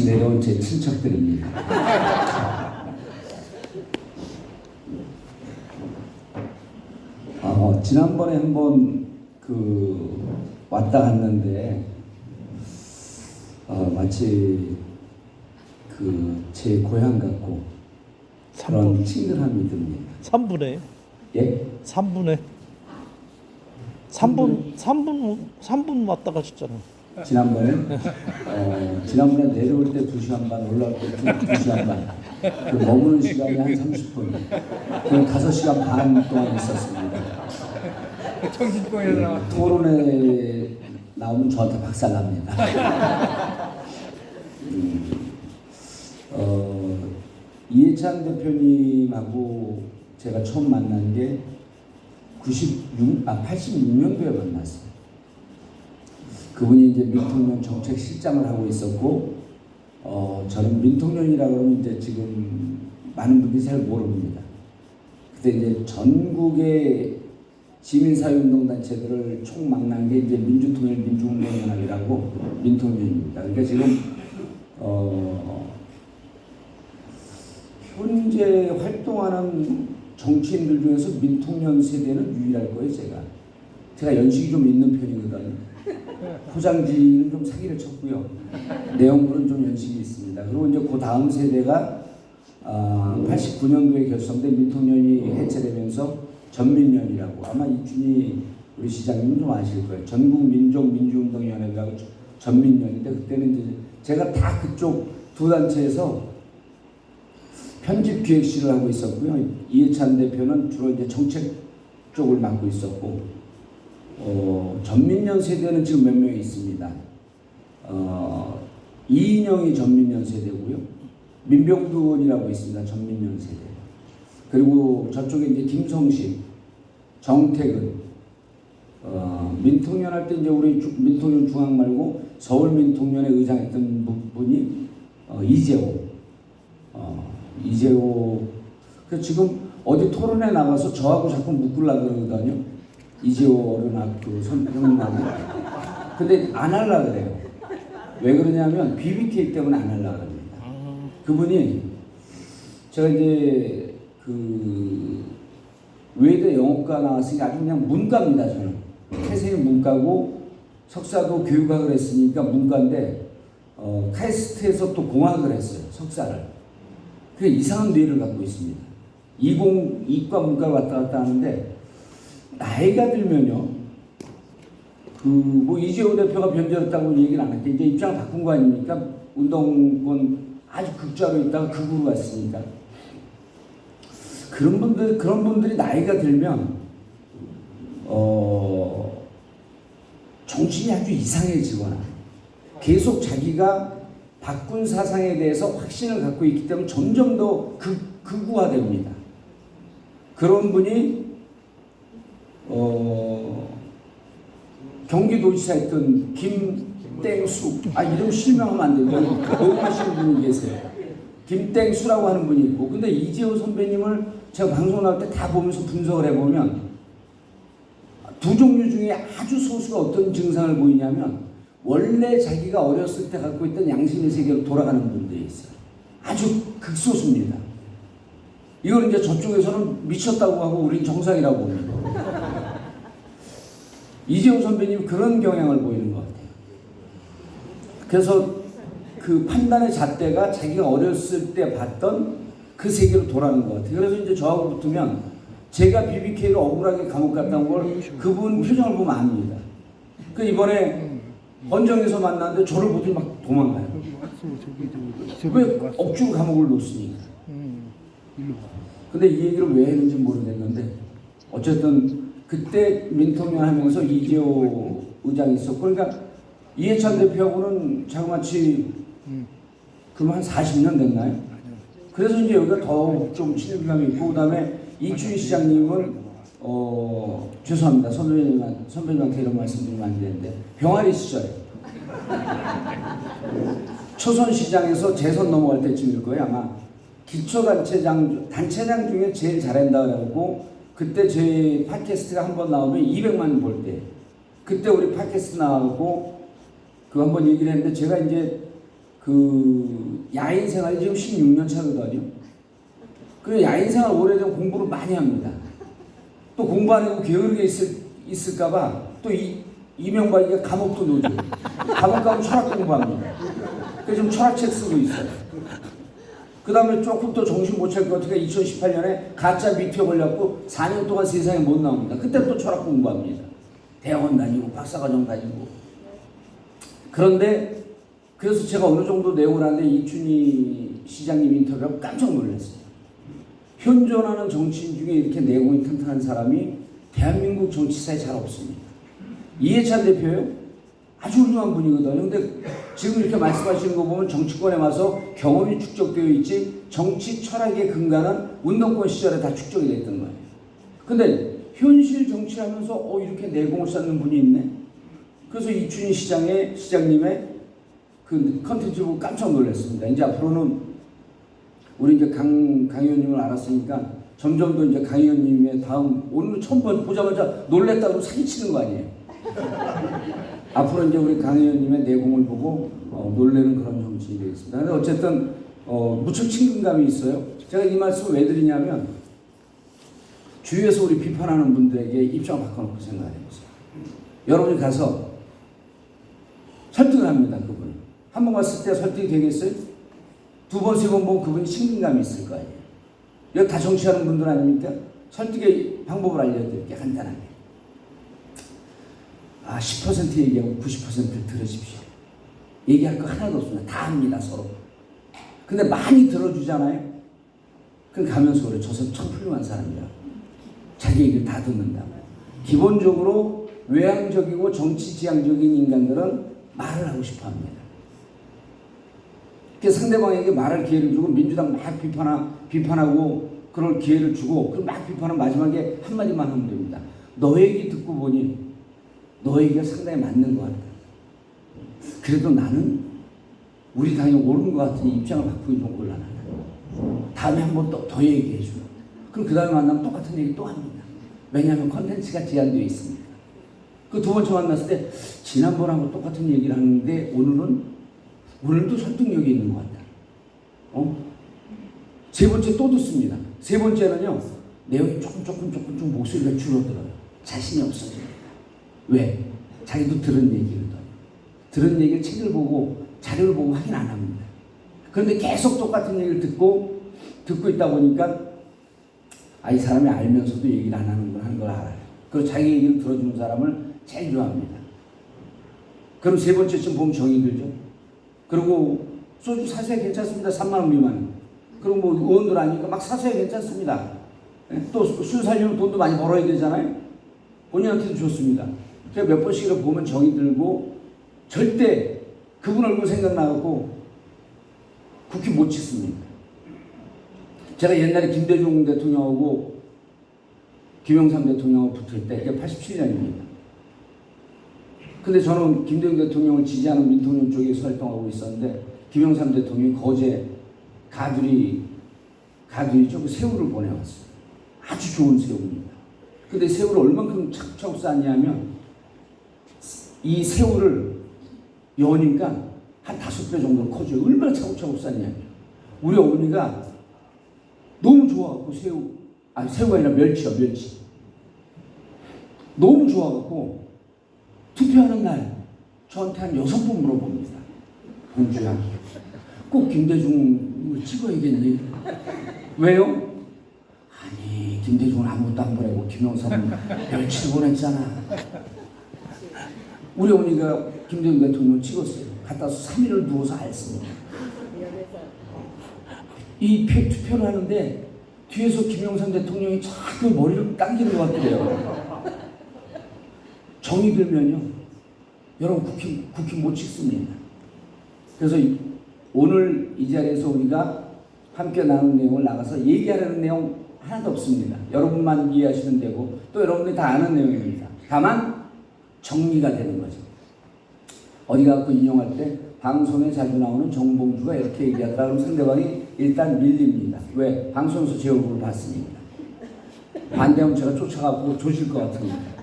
같이 내려온 제 친척들입니다. 지난번에 한번 왔다 갔는데 마치 제 고향 같고 그런 친근함이 듭니다. 3분에 예? 3분에 3분 왔다 가셨잖아. 지난번에 지난번에 내려올 때 2시간 반, 올라올 때 2시간 반. 머무는 시간이 한 30분. 그럼 5시간 반 동안 있었습니다. 정신병에 나와. 토론회 나오면 저한테 박살납니다. 이해찬 대표님하고 제가 처음 만난 게 86년도에 만났어요. 그분이 이제 민통년 정책실장을 하고 있었고, 저는 민통년이라 그러면 이제 지금 많은 분들이 잘 모릅니다. 그때 이제 전국의 시민사회운동단체들을 총망라한 게 이제 민주통일 민주운동연합이라고 민통년입니다. 그러니까 지금 현재 활동하는 정치인들 중에서 민통년 세대는 유일할 거예요. 제가 연식이 좀 있는 편이거든요. 포장지는 좀 사기를 쳤고요. 내용물은 좀 연식이 있습니다. 그리고 이제 그 다음 세대가 89년도에 결성된 민통년이 해체되면서 전민련이라고, 아마 이춘희 우리 시장님은 좀 아실 거예요. 전국민족민주운동연합이라고 전민련인데, 그때는 이제 제가 다 그쪽 두 단체에서 편집 기획실을 하고 있었고요. 이해찬 대표는 주로 이제 정책 쪽을 맡고 있었고, 전민련 세대는 지금 몇 명이 있습니다. 이인영이 전민련 세대고요. 민병두 의원이라고 있습니다. 전민련 세대. 그리고 저쪽에 이제 김성식, 정택은, 민통년 할 때 이제 우리 민통년 중앙 말고 서울 민통년에 의장했던 분이 이재호. 그래서 지금 어디 토론에 나가서 저하고 자꾸 묶으려고 그러거든요. 이재호 어른하고 형님하고. 근데 안 하려고 그래요. 왜 그러냐면 BBK 때문에 안 하려고 합니다. 그분이 제가 이제 외대 영어과 나왔으니까 아주 그냥 문과입니다. 저는 태생이 문과고 석사도 교육학을 했으니까 문과인데 카이스트에서 또 공학을 했어요. 석사를. 그게 이상한 뇌를 갖고 있습니다. 이과 문과를 왔다 갔다 하는데 나이가 들면요, 뭐 이재호 대표가 변절했다고 얘기는 안 할게. 이제 입장을 바꾼 거 아닙니까? 운동권 아주 극좌로 있다가 극으로 갔으니까. 그런 분들이 나이가 들면, 정신이 아주 이상해지거나, 계속 자기가 바꾼 사상에 대해서 확신을 갖고 있기 때문에 점점 더 극우화됩니다. 그런 분이 경기도지사 했던 김땡수, 이름 실명하면 안 됩니다. 녹음하시는 분이 계세요. 김땡수라고 하는 분이 있고, 근데 이재호 선배님을 제가 방송 나올 때 다 보면서 분석을 해보면 두 종류 중에 아주 소수가 어떤 증상을 보이냐면, 원래 자기가 어렸을 때 갖고 있던 양심의 세계로 돌아가는 분들이 있어요. 아주 극소수입니다. 이걸 이제 저쪽에서는 미쳤다고 하고 우린 정상이라고 봅니다. 이재호 선배님 그런 경향을 보이는 것 같아요. 그래서 그 판단의 잣대가 자기가 어렸을 때 봤던 그 세계로 돌아가는 것 같아요. 그래서 이제 저하고 붙으면 제가 BBK로 억울하게 감옥 갔다 온 걸 그분 표정을 보면 압니다. 그 이번에 헌정에서 만났는데 저를 보더니 막 도망가요. 왜? 억지로 감옥을 놓으니까. 근데 이 얘기를 왜 했는지 모르겠는데, 어쨌든 그때 민통년 하면서 이재호 의장이 있었고, 그러니까 이해찬 대표하고는 자그마치 그럼 한 40년 됐나요? 그래서 이제 여기가 더욱 좀 친밀감이 있고, 그 다음에 이춘희 시장님은 죄송합니다. 선배님한테 이런 말씀 드리면 안 되는데, 병아리 시절 초선시장에서 재선 넘어갈 때쯤일 거예요. 아마 기초단체장 중에 제일 잘한다 그래갖고, 그때 제 팟캐스트가 한번 나오면 200만 볼 때, 그때 우리 팟캐스트 나가고 그 한번 얘기를 했는데, 제가 이제 그 야인 생활이 지금 16년 차거든요. 그 야인 생활 오래되면 공부를 많이 합니다. 또 공부 안 하고 게으르게 있을까봐 또 이명박이가 감옥도 넣어줘요. 감옥 가면 철학 공부합니다. 그래서 지금 철학책 쓰고 있어요. 그 다음에 조금 또 정신 못 차릴 것 같으니까 2018년에 가짜 미투에 걸려갖고 4년 동안 세상에 못 나옵니다. 그때 또 철학 공부합니다. 대학원 다니고 박사과정 다니고. 그런데 그래서 제가 어느 정도 내용을 하는데 이춘희 시장님 인터뷰하고 깜짝 놀랐어요. 현존하는 정치인 중에 이렇게 내공이 탄탄한 사람이 대한민국 정치사에 잘 없습니다. 이해찬 대표요? 아주 훌륭한 분이거든요. 근데 지금 이렇게 말씀하시는 거 보면 정치권에 와서 경험이 축적되어 있지 정치 철학의 근간은 운동권 시절에 다 축적이 됐던 거예요. 근데 현실 정치를 하면서 이렇게 내공을 쌓는 분이 있네? 그래서 이춘희 시장님의 그 컨텐츠 보고 깜짝 놀랐습니다. 이제 앞으로는 우리 이제 강 의원님을 알았으니까 점점 더 이제 강 의원님의 다음 오늘 처음 보자마자 놀랬다고 사기치는 거 아니에요? 앞으로 이제 우리 강 의원님의 내공을 보고 놀래는 그런 정치인이 되겠습니다. 근데 어쨌든 무척 친근감이 있어요. 제가 이 말씀을 왜 드리냐면 주위에서 우리 비판하는 분들에게 입장을 바꿔놓고 생각해보세요. 여러분이 가서 설득을 합니다. 그분을. 한 번 갔을 때 설득이 되겠어요? 두 번, 세 번 보면 그분이 친근감이 있을 거 아니에요. 여기 다 정치하는 분들 아닙니까? 설득의 방법을 알려드릴게요. 간단하게. 10% 얘기하고 90%를 들으십시오. 얘기할 거 하나도 없습니다. 다 합니다, 서로. 근데 많이 들어주잖아요? 그럼 가면서 그래. 저 사람 참 훌륭한 사람이야. 자기 얘기를 다 듣는다. 기본적으로 외향적이고 정치지향적인 인간들은 말을 하고 싶어 합니다. 상대방에게 말할 기회를 주고 민주당 막 비판하고 그럴 기회를 주고 그럼 막 비판하면 마지막에 한마디만 하면 됩니다. 너 얘기 듣고 보니 너 얘기가 상당히 맞는 것 같다. 그래도 나는 우리 당이 옳은 것 같으니 입장을 바꾸기 좀 곤란하다. 다음에 한번 더 얘기해 주면 그럼 그 다음에 만나면 똑같은 얘기 또 합니다. 왜냐하면 컨텐츠가 제한되어 있습니다. 그 두 번째 만났을 때 지난번하고 똑같은 얘기를 하는데 오늘도 설득력이 있는 것 같다. 세 번째 또 듣습니다. 세 번째는요, 내용이 조금 목소리가 줄어들어요. 자신이 없어집니다. 왜? 자기도 들은 얘기거든. 들은 얘기를 책을 보고 자료를 보고 확인 안 합니다. 그런데 계속 똑같은 얘기를 듣고 있다 보니까 이 사람이 알면서도 얘기를 안 하는구나 하는 걸 알아요. 그리고 자기 얘기를 들어주는 사람을 제일 좋아합니다. 그럼 세 번째쯤 보면 정이 들죠. 그리고 소주 사셔야 괜찮습니다. 3만 원 미만. 그리고 뭐 의원들 아니니까 막 사셔야 괜찮습니다. 또 술 살려면 돈도 많이 벌어야 되잖아요. 본인한테도 좋습니다. 제가 몇 번씩이라 보면 정이 들고 절대 그분 얼굴 생각나고 국회 못 찍습니다. 제가 옛날에 김대중 대통령하고 김영삼 대통령하고 붙을 때 그게 87년입니다. 근데 저는 김대중 대통령을 지지하는 민통령 쪽에서 활동하고 있었는데 김영삼 대통령이 거제 가두리 쪽 새우를 보내왔어요. 아주 좋은 새우입니다. 근데 새우를 얼만큼 차곡차곡 쌌냐면 이 새우를 여니까 한 5배 정도 커져요. 얼마나 차곡차곡 쌌냐면 우리 어머니가 너무 좋아갖고 새우가 아니라 멸치 너무 좋아갖고 투표하는 날 저한테 한 6번 물어봅니다. 봉주야, 꼭 김대중을 찍어야겠니? 왜요? 아니, 김대중은 아무것도 안 보내고 김영삼은 멸치를 보냈잖아. 우리 어머니가 김대중 대통령 찍었어요. 갖다 와서 3일을 누워서 앓습니다. 이 투표를 하는데 뒤에서 김영삼 대통령이 자꾸 머리를 당기는 것 같아요. 정이 들면요, 여러분 국회 못 찍습니다. 그래서 오늘 이 자리에서 우리가 함께 나눈 내용을 나가서 얘기하려는 내용 하나도 없습니다. 여러분만 이해하시면 되고 또 여러분들이 다 아는 내용입니다. 다만 정리가 되는 거죠. 어디 가서 인용할 때 방송에 자주 나오는 정봉주가 이렇게 얘기하더라. 그럼 상대방이 일단 밀립니다. 왜? 방송에서 제 얼굴을 봤으니까. 반대하면 제가 쫓아가고 조질 것 같으니까.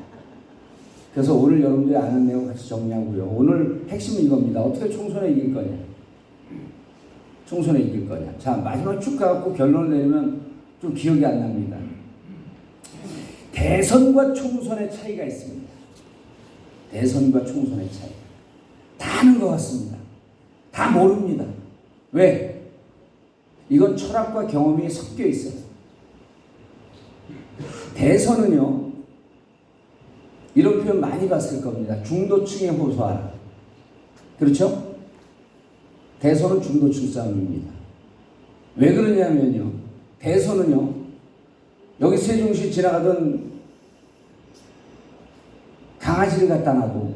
그래서 오늘 여러분들이 아는 내용 같이 정리하고요. 오늘 핵심은 이겁니다. 어떻게 총선에 이길 거냐. 총선에 이길 거냐. 자, 마지막 쭉 가갖고 결론을 내리면 좀 기억이 안 납니다. 대선과 총선의 차이가 있습니다. 대선과 총선의 차이. 다 아는 것 같습니다. 다 모릅니다. 왜? 이건 철학과 경험이 섞여 있어요. 대선은요, 이런 표현 많이 봤을 겁니다. 중도층에 호소하라. 그렇죠? 대선은 중도층 싸움입니다. 왜 그러냐면요, 대선은요, 여기 세종시 지나가던 강아지를 갖다 놔도,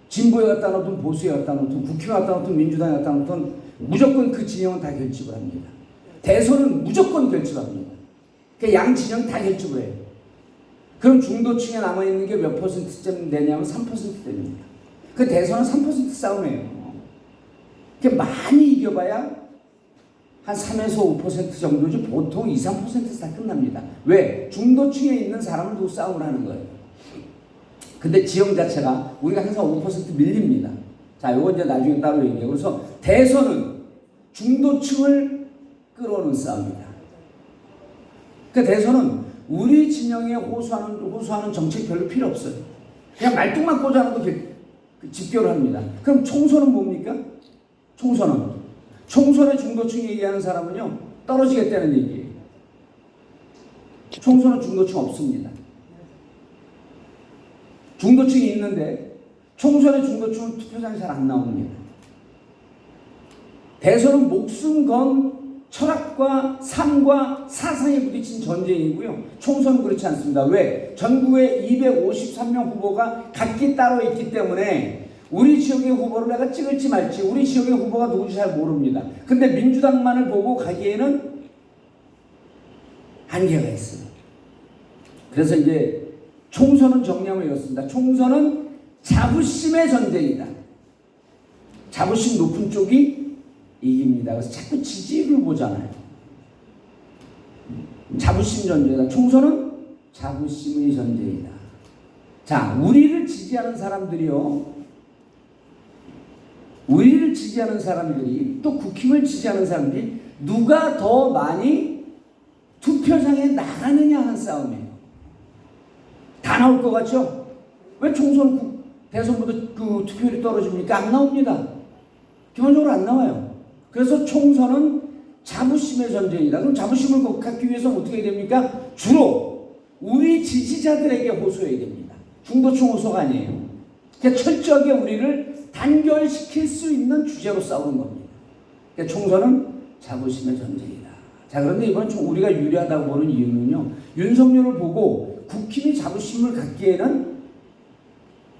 진보에 갖다 놓든 보수에 갖다 놓든 국회에 갖다 놓든 민주당에 갖다 놓든 무조건 그 진영은 다 결집을 합니다. 대선은 무조건 결집합니다. 그러니까 양 진영 다 결집을 해요. 그럼 중도층에 남아있는 게 몇 %쯤 되냐면 3% 됩니다. 그 대선은 3% 싸움이에요. 많이 이겨봐야 한 3에서 5% 정도지 보통 2, 3%에서 다 끝납니다. 왜? 중도층에 있는 사람을 두고 싸움을 하는 거예요. 근데 지형 자체가 우리가 항상 5% 밀립니다. 자, 요건 이제 나중에 따로 얘기해요. 그래서 대선은 중도층을 끌어오는 싸움이다. 그 대선은 우리 진영에 호소하는 정책 별로 필요 없어요. 그냥 말뚝만 꽂아놔도 집결을 합니다. 그럼 총선은 뭡니까? 총선에 중도층 얘기하는 사람은요, 떨어지겠다는 얘기예요. 총선은 중도층 없습니다. 중도층이 있는데 총선의 중도층은 투표장에 잘 안 나옵니다. 대선은 목숨 건 철학과 삶과 사상에 부딪힌 전쟁이고요. 총선은 그렇지 않습니다. 왜? 전국에 253명 후보가 각기 따로 있기 때문에 우리 지역의 후보를 내가 찍을지 말지, 우리 지역의 후보가 누군지 잘 모릅니다. 근데 민주당만을 보고 가기에는 한계가 있어요. 그래서 이제 총선은 정리하면 이렇습니다. 총선은 자부심의 전쟁이다. 자부심 높은 쪽이 이깁니다. 그래서 자꾸 지지를 보잖아요. 자부심 전쟁이다. 총선은 자부심의 전쟁이다. 자, 우리를 지지하는 사람들이요, 우리를 지지하는 사람들이, 또 국힘을 지지하는 사람들이 누가 더 많이 투표장에 나가느냐 하는 싸움이에요. 다 나올 것 같죠? 왜 총선, 대선보다 그 투표율이 떨어집니까? 안 나옵니다. 기본적으로 안 나와요. 그래서 총선은 자부심의 전쟁이다. 그럼 자부심을 갖기 위해서는 어떻게 해야 됩니까? 주로 우리 지지자들에게 호소해야 됩니다. 중도층 호소가 아니에요. 그러니까 철저하게 우리를 단결시킬 수 있는 주제로 싸우는 겁니다. 그러니까 총선은 자부심의 전쟁이다. 자, 그런데 이번 우리가 유리하다고 보는 이유는요, 윤석열을 보고 국힘이 자부심을 갖기에는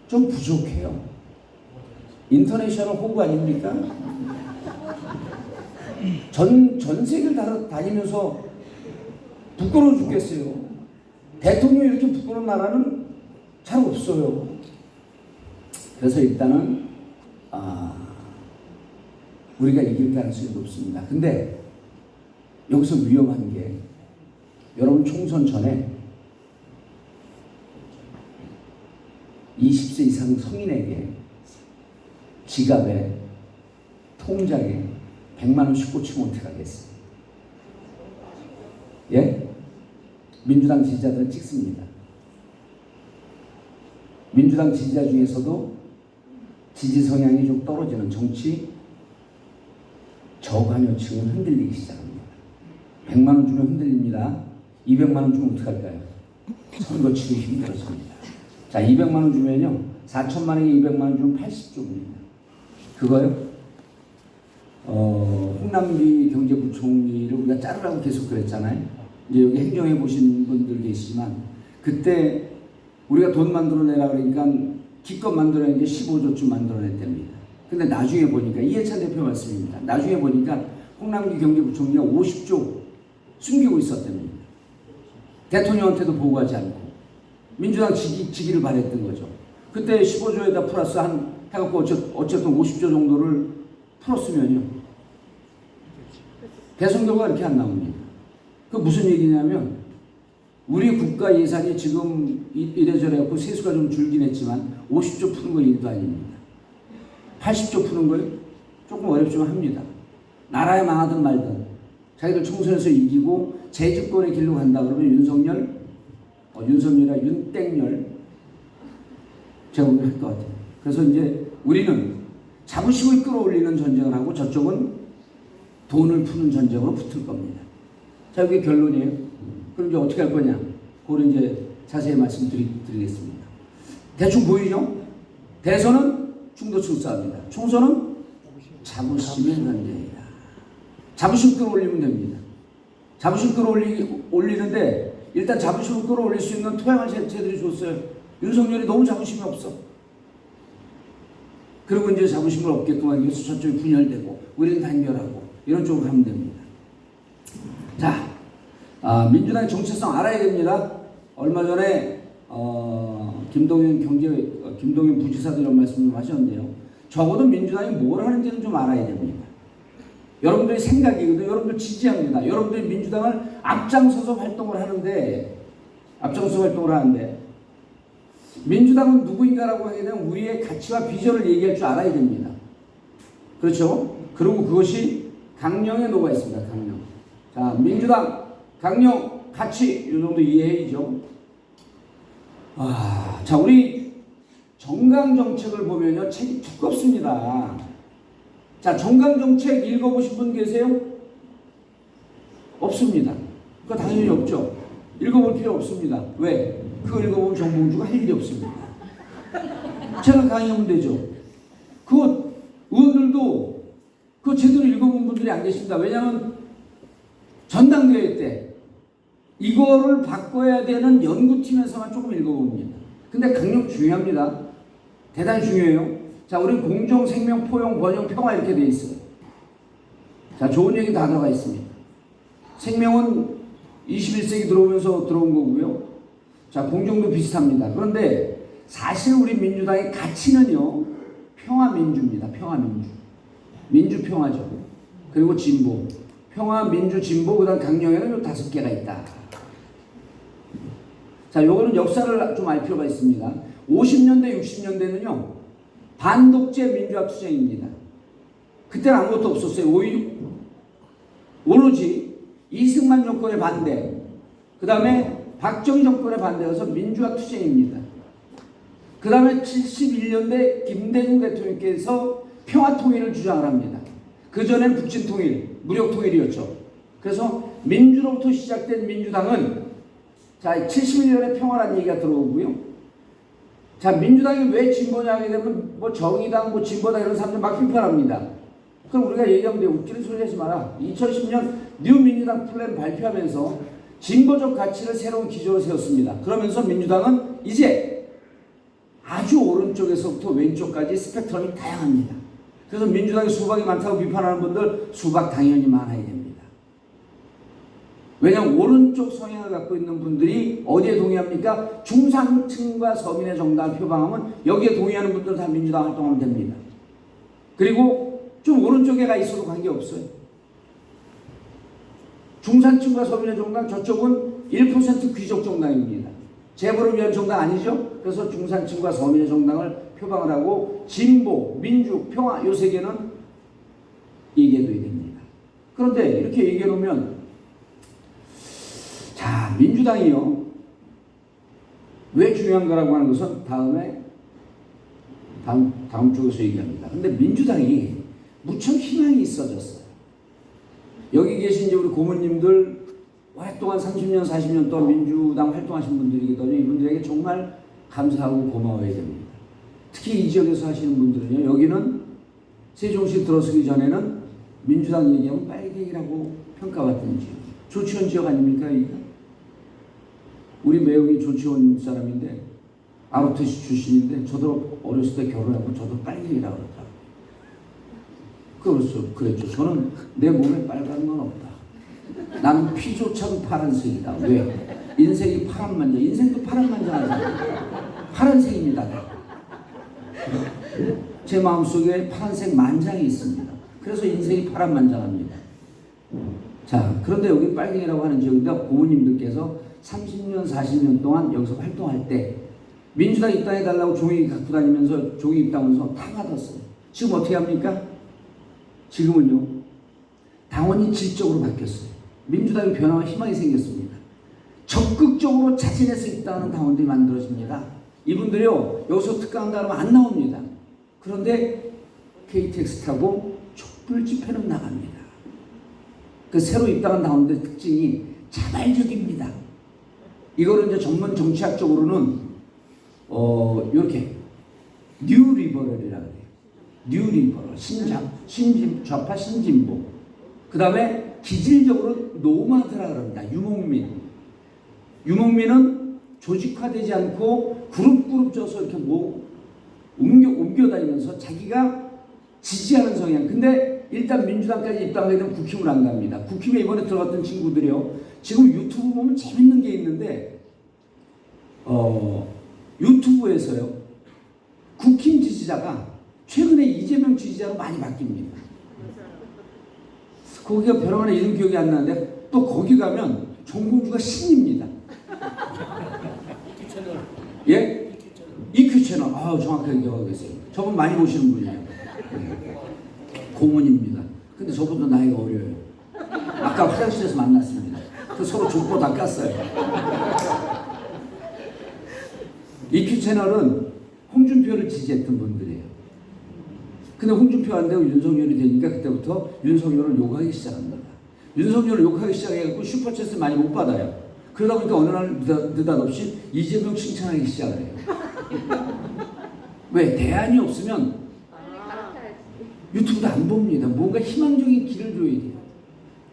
좀 부족해요. 인터내셔널 호구 아닙니까? 전 세계를 다니면서 부끄러워 죽겠어요. 대통령이 이렇게 부끄러운 나라는 잘 없어요. 그래서 일단은 우리가 이길 가능성이 높습니다. 근데 여기서 위험한 게, 여러분 총선 전에 20세 이상 성인에게 지갑에, 통장에 100만 원씩 꽂히면 어떻게 하겠어요? 예? 민주당 지지자들은 찍습니다. 민주당 지지자 중에서도 지지 성향이 좀 떨어지는 정치 저관여층은 흔들리기 시작합니다. 100만 원 주면 흔들립니다. 200만 원 주면 어떡할까요? 선거 치르기 힘들어집니다. 자, 200만 원 주면요, 4천만 원에 200만 원 주면 80조입니다. 그거요? 홍남기 경제부총리를 우리가 자르라고 계속 그랬잖아요. 이제 여기 행정해 보신 분들 계시지만, 그때 우리가 돈 만들어내라 그러니까 기껏 만들어낸 게 15조쯤 만들어냈답니다. 근데 나중에 보니까, 이해찬 대표 말씀입니다. 나중에 보니까 홍남기 경제부총리가 50조 숨기고 있었답니다. 대통령한테도 보고하지 않고 민주당 지기를 바랬던 거죠. 그때 15조에다 플러스 해갖고 어쨌든 50조 정도를 풀었으면요, 대선 결과가 이렇게 안 나옵니다. 그 무슨 얘기냐면, 우리 국가 예산이 지금 이래저래 갖고 세수가 좀 줄긴 했지만 50조 푸는 거 일도 아닙니다. 80조 푸는 거요? 조금 어렵지만 합니다. 나라에 망하든 말든 자기들 총선에서 이기고 재집권의 길로 간다 그러면 윤석열이나 윤땡열 제공을 할 것 같아요. 그래서 이제 우리는 자부심을 끌어올리는 전쟁을 하고 저쪽은 돈을 푸는 전쟁으로 붙을 겁니다. 자, 이게 결론이에요. 그럼 이제 어떻게 할 거냐? 그걸 이제 자세히 말씀드리겠습니다. 대충 보이죠? 대선은 중도층 싸움이다. 총선은 자부심의 전쟁이다. 자부심 끌어올리면 됩니다. 자부심 끌어올리는데 일단 자부심을 끌어올릴 수 있는 토양을 쟤들이 줬어요. 윤석열이 너무 자부심이 없어. 그리고 이제 자부심을 얻게끔 하기 위해서 저쪽이 분열되고 우리는 단결하고 이런 쪽으로 가면 됩니다. 자, 민주당의 정체성 알아야 됩니다. 얼마 전에 김동연 부지사도 이런 말씀 좀 하셨는데요. 적어도 민주당이 뭘 하는지는 좀 알아야 됩니다. 여러분들의 생각이거든요. 여러분들 지지합니다. 여러분들이 민주당을 앞장서서 활동을 하는데 민주당은 누구인가라고 하게 되면 우리의 가치와 비전을 얘기할 줄 알아야 됩니다. 그렇죠? 그리고 그것이 강령에 녹아 있습니다. 강령. 자, 민주당 강령 가치 이 정도 이해해야죠. 자, 우리 정강 정책을 보면요 책이 두껍습니다. 자, 정강 정책 읽어보신 분 계세요? 없습니다. 그거 당연히 없죠. 읽어볼 필요 없습니다. 왜? 그거 읽어보면 정봉주가 할 일이 없습니다. 제가 강의하면 되죠. 그거 의원들도 그거 제대로 읽어본 분들이 안 계십니다. 왜냐하면 전당대회 때 이거를 바꿔야 되는 연구팀에서만 조금 읽어봅니다. 근데 강력 중요합니다. 대단히 중요해요. 자, 우리 공정, 생명, 포용, 번영, 평화 이렇게 돼 있어요. 자, 좋은 얘기 다 들어가 있습니다. 생명은 21세기 들어오면서 들어온 거고요. 자, 공정도 비슷합니다. 그런데 사실 우리 민주당의 가치는요, 평화민주입니다. 평화민주. 민주평화죠. 그리고 진보. 평화, 민주, 진보, 그 다음 강령에는 요 5개가 있다. 자, 요거는 역사를 좀 알 필요가 있습니다. 50년대, 60년대는요, 반독재 민주화 투쟁입니다. 그때는 아무것도 없었어요. 오로지 이승만 정권의 반대, 그 다음에 박정희 정권의 반대여서 민주화 투쟁입니다. 그 다음에 71년대 김대중 대통령께서 평화통일을 주장을 합니다. 그전엔 북진통일, 무력통일이었죠. 그래서 민주로부터 시작된 민주당은 자, 71년에 평화라는 얘기가 들어오고요. 자, 민주당이 왜 진보냐 하게 되면 뭐 정의당, 뭐 진보다 이런 사람들 막 비판합니다. 그럼 우리가 얘기하면 돼. 웃기는 소리 하지 마라. 2010년 뉴민주당 플랜 발표하면서 진보적 가치를 새로운 기조로 세웠습니다. 그러면서 민주당은 이제 아주 오른쪽에서부터 왼쪽까지 스펙트럼이 다양합니다. 그래서 민주당이 수박이 많다고 비판하는 분들 수박 당연히 많아야 됩니다. 왜냐하면 오른쪽 성향을 갖고 있는 분들이 어디에 동의합니까? 중산층과 서민의 정당을 표방하면 여기에 동의하는 분들 다 민주당 활동하면 됩니다. 그리고 좀 오른쪽에 가 있어도 관계없어요. 중산층과 서민의 정당, 저쪽은 1% 귀족 정당입니다. 재벌을 위한 정당 아니죠? 그래서 중산층과 서민의 정당을 표방을 하고 진보, 민주, 평화 요 세 개는 얘기해둬야 됩니다. 그런데 이렇게 얘기해 놓으면 자, 민주당이요. 왜 중요한가라고 하는 것은 다음 쪽에서 얘기합니다. 근데 민주당이 무척 희망이 있어졌어요. 여기 계신 이제 우리 고모님들 오랫동안 30년, 40년 동안 민주당 활동하신 분들이거든요. 이분들에게 정말 감사하고 고마워야 됩니다. 특히 이 지역에서 하시는 분들은요. 여기는 세종시 들어서기 전에는 민주당 얘기하면 빨갱이라고 평가받던 지역. 조치원 지역 아닙니까? 여기가? 우리 매형이 조치원 사람인데 아르테시 출신인데 저도 어렸을 때 결혼하고 저도 빨갱이라고 그러더라고요. 그랬죠. 저는 내 몸에 빨간 건 없다. 나는 피조차도 파란색이다. 왜? 인생이 파란만장. 인생도 파란만장하잖아요. 파란색입니다. 제 마음속에 파란색 만장이 있습니다. 그래서 인생이 파란만장합니다. 자, 그런데 여기 빨갱이라고 하는 지역인데 고모님들께서 30년, 40년 동안 여기서 활동할 때 민주당 입당해달라고 종이 갖고 다니면서 종이 입당원서 다 받았어요. 지금 어떻게 합니까? 지금은요. 당원이 질적으로 바뀌었어요. 민주당의 변화와 희망이 생겼습니다. 적극적으로 자진할 수 있다는 당원들이 만들어집니다. 이분들이요, 여기서 특강한다 그러면 안 나옵니다. 그런데 KTX 타고 촛불 집회는 나갑니다. 그 새로 입당한 당원들의 특징이 자발적입니다. 이거를 이제 전문 정치학적으로는 이렇게 뉴 리버럴이라고 해요. 뉴 리버럴, 좌파 신진보. 그 다음에 기질적으로 노마드라 그럽니다. 유목민은 조직화되지 않고 그룹 져서 이렇게 옮겨 다니면서 자기가 지지하는 성향. 근데 일단 민주당까지 입당하게 되면 국힘을 안 갑니다. 국힘에 이번에 들어갔던 친구들이요, 지금 유튜브 보면 재밌는 게 있는데 유튜브에서요 국힘 지지자가 최근에 이재명 지지자로 많이 바뀝니다. 거기가 벼랑하나 이름 기억이 안 나는데 또 거기 가면 정봉주가 신입니다. 예? EQ 채널. 아, 정확하게 기억하고 계세요. 저분 많이 보시는 분이에요. 고문입니다. 근데 저분도 나이가 어려요. 아까 화장실에서 만났습니다. 그 서로 족보 다 깠어요. EQ 채널은 홍준표를 지지했던 분들이에요. 근데 홍준표 안 되고 윤석열이 되니까 그때부터 윤석열을 욕하기 시작합니다. 윤석열을 욕하기 시작해갖고 슈퍼챗을 많이 못 받아요. 그러다 보니까 어느 날 느닷없이 이재명 칭찬하기 시작을 해요. 왜? 대안이 없으면 유튜브도 안 봅니다. 뭔가 희망적인 길을 줘야 돼요.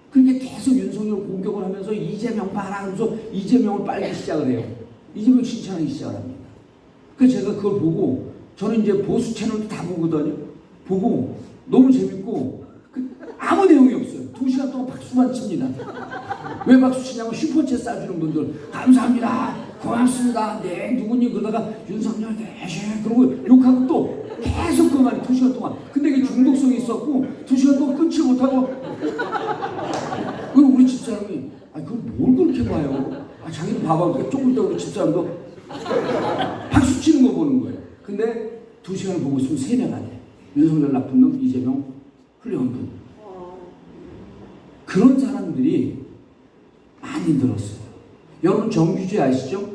그러니까 계속 윤석열 공격을 하면서 이재명 봐라 하면서 이재명을 빨기 시작을 해요. 이재명 칭찬하기 시작을 합니다. 그래서 제가 그걸 보고, 저는 이제 보수 채널도 다 보거든요. 보고 너무 재밌고 아무 내용이 없어요. 2시간 동안 박수만 칩니다. 왜 박수 치냐면 슈퍼챗 쏴주는 분들 감사합니다, 고맙습니다, 네 누구니, 그러다가 윤석열 대신 그러고 욕하고 또 계속 그만 2시간 동안. 근데 이게 중독성이 있었고 2시간 동안 끊지 못하고 우리 집사람이 그걸 뭘 그렇게 봐요? 자기도 봐봐. 조금 있다 우리 집사람도 박수 치는 거 보는 거예요. 근데 2시간을 보고 있으면 세뇌가 돼. 윤석열 나쁜 놈, 이재명 훌륭한 분. 그런 사람들이 많이 늘었어요. 여러분 정규제 아시죠?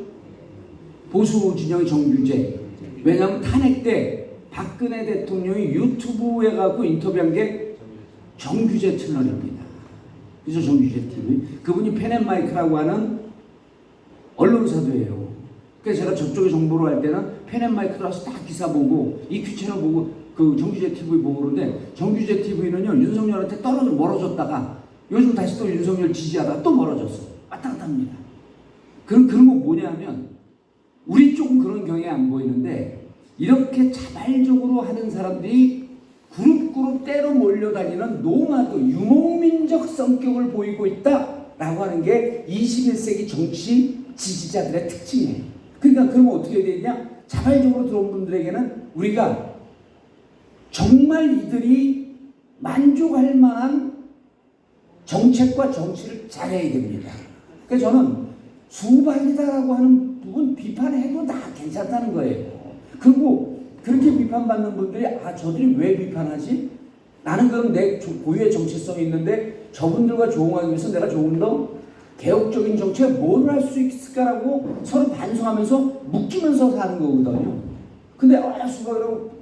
보수 진영의 정규제. 왜냐하면 탄핵 때 박근혜 대통령이 유튜브에 가고 인터뷰한 게 정규제 채널입니다. 그래서 정규제 TV. 그분이 펜앤마이크라고 하는 언론사도예요. 그래서 제가 저쪽에 정보를 할 때는 펜앤마이크 들어와서 딱 기사 보고 EQ 채널 보고 그 정규제 TV 보고 그러는데, 정규제 TV는요 윤석열한테 멀어졌다가 요즘 다시 또 윤석열 지지하다가 또 멀어졌어. 왔다 갔다 합니다. 그런 거 뭐냐면, 우리 쪽은 그런 경향이 안 보이는데 이렇게 자발적으로 하는 사람들이 그룹 때로 몰려다니는 노마드, 유목민적 성격을 보이고 있다라고 하는 게 21세기 정치 지지자들의 특징이에요. 그러니까 그러면 어떻게 해야 되냐? 자발적으로 들어온 분들에게는 우리가 정말 이들이 만족할 만한 정책과 정치를 잘해야 됩니다. 그래서 저는 수박이다라고 하는 부분 비판해도 다 괜찮다는 거예요. 그리고 그렇게 비판받는 분들이 저들이 왜 비판하지? 나는 그럼 내 고유의 정체성이 있는데 저분들과 조응하기 위해서 내가 조금 더 개혁적인 정책에 뭘 할 수 있을까라고 서로 반성하면서 묶이면서 사는 거거든요. 근데 수박이라고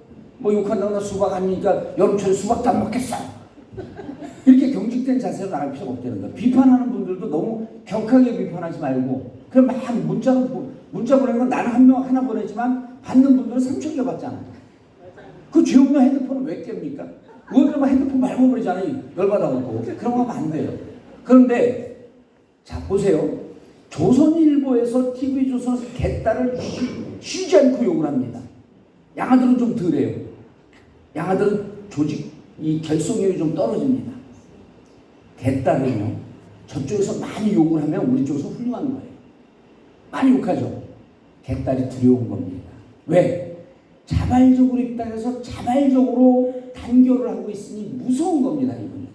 욕한다고 나 수박 아니니까 여름철에 수박도 안 먹겠어. 이렇게 경직된 자세로 나갈 필요가 없다는 거야. 비판하는 분들도 너무 격하게 비판하지 말고, 그럼 막 문자 보내는 건 나는 하나 보내지만 받는 분들은 3,000개 받잖아요. 그 죄 없는 핸드폰은 왜 깹니까? 의원들만 핸드폰 밟아버리잖아요. 열받아갖고. 그런 거 하면 안 돼요. 그런데 자 보세요. 조선일보에서 TV조선에서 개딸을 쉬지 않고 욕을 합니다. 양아들은 좀 덜해요. 양아들은 이 결속력이 좀 떨어집니다. 개딸은요, 저쪽에서 많이 욕을 하면 우리 쪽에서 훌륭한 거예요. 많이 욕하죠. 개딸이 두려운 겁니다. 왜? 자발적으로 입당해서 자발적으로 단결을 하고 있으니 무서운 겁니다. 이분이.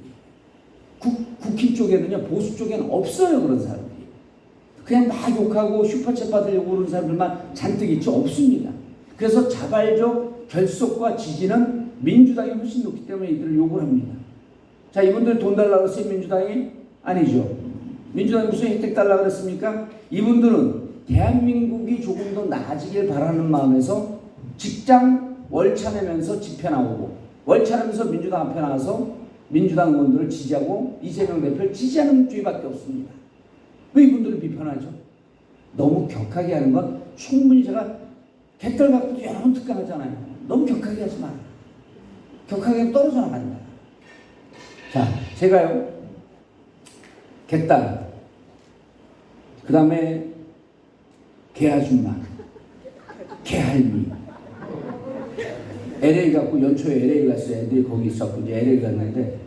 국힘 쪽에는요, 보수 쪽에는 없어요. 그런 사람들이. 그냥 막 욕하고 슈퍼챗 받으려고 그러는 사람들만 잔뜩 있죠. 없습니다. 그래서 자발적 결속과 지지는 민주당이 훨씬 높기 때문에 이들을 욕을 합니다. 자, 이분들 돈 달라고 했어요, 민주당이? 아니죠. 민주당이 무슨 혜택 달라고 그랬습니까? 이분들은 대한민국이 조금 더 나아지길 바라는 마음에서 직장 월차 내면서 집회 나오고, 월차 내면서 민주당 앞에 나와서 민주당 의원들을 지지하고 이재명 대표를 지지하는 주의밖에 없습니다. 왜 이분들을 비판하죠? 너무 격하게 하는 건 충분히 제가 객들 갖고도 여러 번 특강하잖아요. 너무 격하게 하지 마. 격하게 하면 떨어져 나간다. 자, 제가요, 객단, 그 다음에 개아줌마, 개할미, LA 갖고 연초에 LA 갔어요. 애들이 거기 있었고 이제 LA 갔는데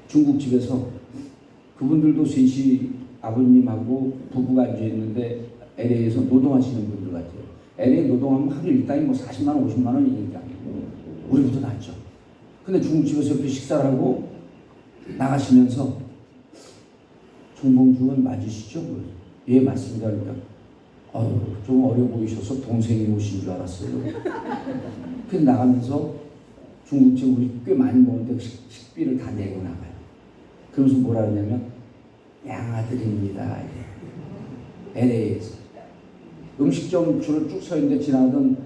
중국집에서 그분들도 셋이 아버님하고 부부가 앉아 있는데 LA에서 노동하시는 분들 같아요. LA 노동하면 하루 일당이 뭐 40만 원, 50만 원이니까 우리보다 낫죠. 근데 중국집에서 이렇게 식사를 하고 나가시면서 정봉주 의원 맞으시죠? 예, 맞습니다. 그러니까 좀 어려 보이셔서 동생이 오신 줄 알았어요. 근데 나가면서 중국집 우리 꽤 많이 먹는데 식비를 다 내고 나가요. 그러면서 뭐라 하냐면 양아들입니다. LA에서 음식점 줄을 쭉 서 있는데 지나가던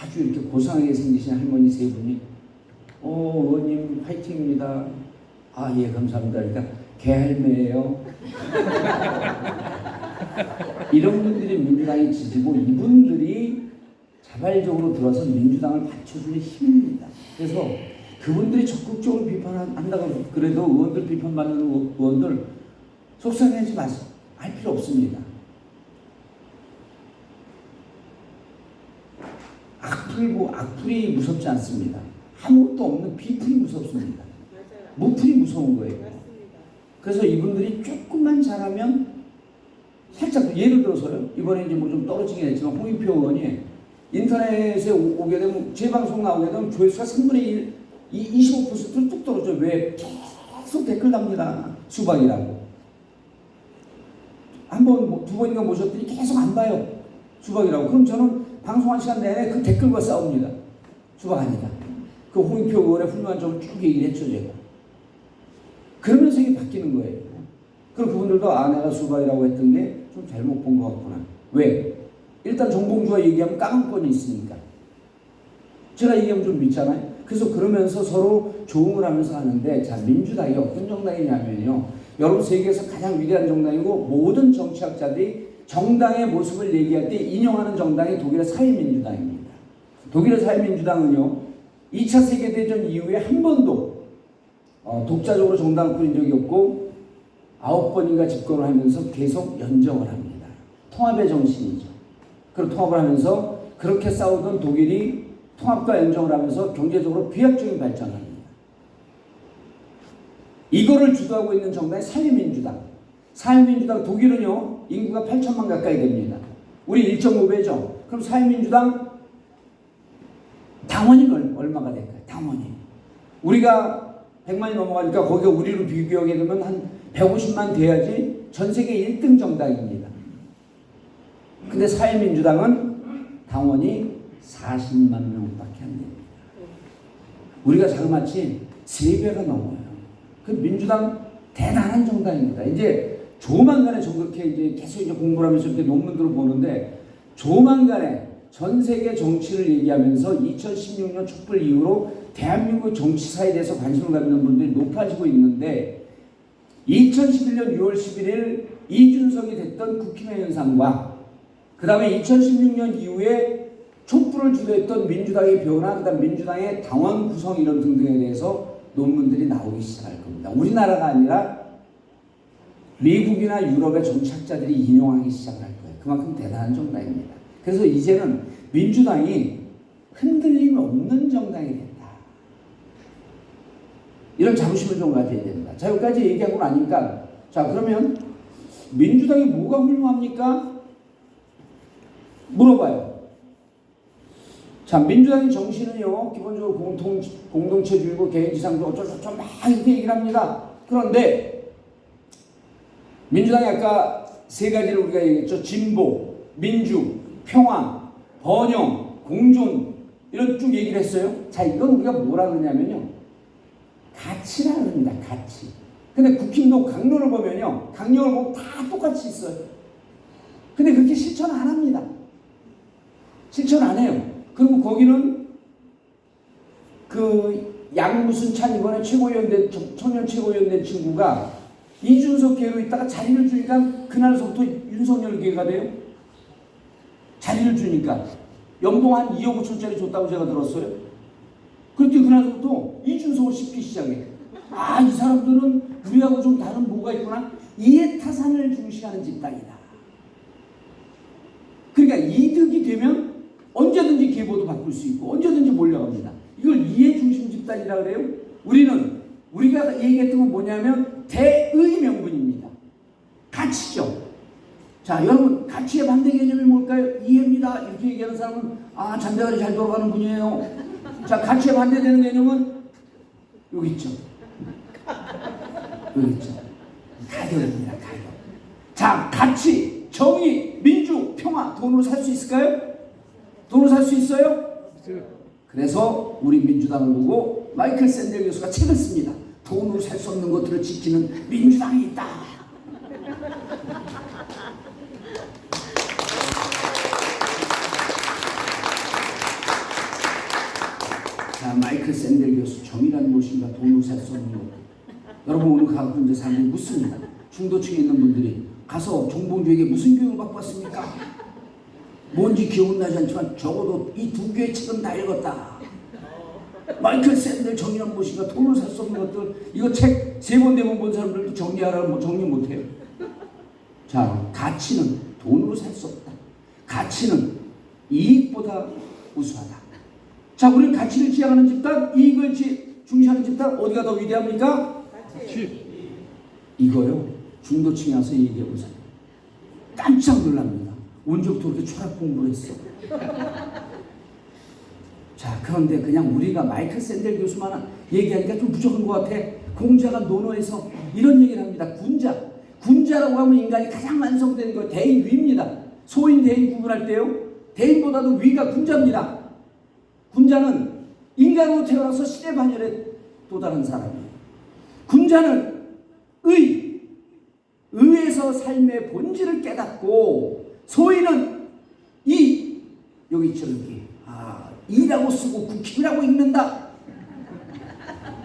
아주 이렇게 고상하게 생기신 할머니 세 분이 의원님 화이팅입니다. 아, 예, 감사합니다. 그러니까 개할매예요. 이런 분들이 민주당이 지지고 이분들이 자발적으로 들어서 민주당을 받쳐주는 힘입니다. 그래서 그분들이 적극적으로 비판한다고 그래도 의원들 비판받는 의원들 속상해하지 마세요. 할 필요 없습니다. 악플이 무섭지 않습니다. 아무것도 없는 비플이 무섭습니다. 무플이 무서운 거예요. 그래서 이분들이 조금만 잘하면 살짝 예를 들어서요. 이번에 이제 뭐 좀 떨어지긴 했지만 홍익표 의원이 인터넷에 오게 되면 재방송 나오게 되면 조회수가 3분의 1, 25%를 뚝 떨어져요. 왜? 계속 댓글 답니다. 수박이라고. 한 번, 두 번인가 모셨더니 계속 안 봐요. 수박이라고. 그럼 저는 방송 한 시간 내내 그 댓글과 싸웁니다. 수박 아니다. 그 홍익표 의원의 훌륭한 점을 쭉 얘기를 했죠, 제가. 그러면서 이게 바뀌는 거예요. 그럼 그분들도 내가 수박이라고 했던 게 좀 잘못 본 것 같구나. 왜? 일단 정봉주가 얘기하면 까방권이 있으니까. 제가 얘기하면 좀 믿잖아요. 그래서 그러면서 서로 조응을 하면서 하는데, 자, 민주당이 어떤 정당이냐면요. 여러분 세계에서 가장 위대한 정당이고 모든 정치학자들이 정당의 모습을 얘기할 때 인용하는 정당이 독일의 사회민주당입니다. 독일의 사회민주당은요. 2차 세계대전 이후에 한 번도 독자적으로 정당을 꾸린 적이 없고 9번인가 집권을 하면서 계속 연정을 합니다. 통합의 정신이죠. 그리고 통합을 하면서 그렇게 싸우던 독일이 통합과 연정을 하면서 경제적으로 비약적인 발전을 합니다. 이거를 주도하고 있는 정당이 사회민주당. 사회민주당 독일은요. 인구가 8천만 가까이 됩니다. 우리 1.5배죠. 그럼 사회민주당 당원이 얼마가 될까요? 당원이. 우리가 100만이 넘어가니까 거기가 우리로 비교하게 되면 한 150만 돼야지 전 세계 1등 정당입니다. 근데 사회민주당은 당원이 40만 명밖에 안 됩니다. 우리가 자그마치 3배가 넘어요. 그 민주당 대단한 정당입니다. 이제 조만간에 저 그렇게 이제 계속 이제 공부를 하면서 이렇게 논문들을 보는데 조만간에 전 세계 정치를 얘기하면서 2016년 촛불 이후로 대한민국 정치사에 대해서 관심을 갖는 분들이 높아지고 있는데 2011년 6월 11일 이준석이 됐던 국힘의 현상과 그 다음에 2016년 이후에 촛불을 주도했던 민주당의 변화, 그 다음 민주당의 당원 구성 이런 등등에 대해서 논문들이 나오기 시작할 겁니다. 우리나라가 아니라 미국이나 유럽의 정치학자들이 인용하기 시작할 거예요. 그만큼 대단한 정당입니다. 그래서 이제는 민주당이 흔들림 없는 정당이 된다. 이런 자부심을 좀 가져야 됩니다. 자, 여기까지 얘기하고 나니까 자, 그러면 민주당이 뭐가 훌륭합니까? 물어봐요. 자, 민주당의 정신은요, 기본적으로 공동체주의고 개인지상주의 어쩌고저쩌고 막 이렇게 얘기를 합니다. 그런데 민주당이 아까 세 가지를 우리가 얘기했죠. 진보, 민주, 평화, 번영, 공존 이런 쭉 얘기를 했어요. 자, 이건 우리가 뭐라 그러냐면요. 가치라는 겁니다. 가치. 근데 국힘도 강론을 보면요. 강령을 보면 다 똑같이 있어요. 근데 그렇게 실천 안 합니다. 실천 안 해요. 그리고 거기는 그 양무순찬 이번에 최고위원된 청년 최고위원된 친구가 이준석 계로 있다가 자리를 주니까 그날서부터 윤석열 계가 돼요. 자리를 주니까 연봉 한 2억 5천짜리 줬다고 제가 들었어요. 그랬더니 그날부터 이준석을 씹기 시작해. 아, 이 사람들은 우리하고 좀 다른 뭐가 있구나. 이해타산을 중시하는 집단이다. 그러니까 이득이 되면 언제든지 계보도 바꿀 수 있고 언제든지 몰려갑니다. 이걸 이해중심 집단이라고 그래요. 우리가 얘기했던 건 뭐냐면 대의 명분입니다. 가치죠. 자, 여러분 가치의 반대 개념이 뭘까요? 이해입니다. 이렇게 얘기하는 사람은 아, 잔대가리 잘 돌아가는 분이에요. 자, 가치에 반대되는 개념은 여기 있죠. 여기 있죠. 가격입니다. 가격. 자, 가치, 정의, 민주, 평화 돈으로 살 수 있을까요? 돈으로 살 수 있어요? 그래서 우리 민주당을 보고 마이클 샌델 교수가 책을 씁니다. 돈으로 살 수 없는 것들을 지키는 민주당이 있다. 자, 마이클 샌델 교수 정의란 무엇인가 돈으로 살 수 없는 것. 여러분 오늘 가고 현재 사람들이 묻습니다. 중도층에 있는 분들이 가서 정봉주에게 무슨 교육을 받고 왔습니까? 뭔지 기억은 나지 않지만 적어도 이 두 개의 책은 다 읽었다. 마이클 샌델 정의란 무엇인가 돈으로 살 수 없는 것들 이거 책 3번 4번 본 사람들도 정리하라고 뭐 정리 못해요. 자, 가치는 돈으로 살 수 없다. 가치는 이익보다 우수하다. 자, 우리는 가치를 지향하는 집단, 이익을 중시하는 집단 어디가 더 위대합니까? 가치. 이거요. 중도층에 와서 얘기해보세요. 깜짝 놀랍니다. 언제부터 그렇게 철학 공부를 했어? 자, 그런데 그냥 우리가 마이클 샌델 교수만 얘기하니까 좀 부족한 것 같아. 공자가 논어에서 이런 얘기를 합니다. 군자라고 하면 인간이 가장 완성되는 거 대인 위입니다. 소인 대인 구분할 때요. 대인보다도 위가 군자입니다. 군자는 인간으로 태어나서 시대 반열에 도달한 사람이에요. 군자는 의에서 삶의 본질을 깨닫고 소인은 여기 있죠, 여기. 이라고 쓰고 국힘이라고 읽는다.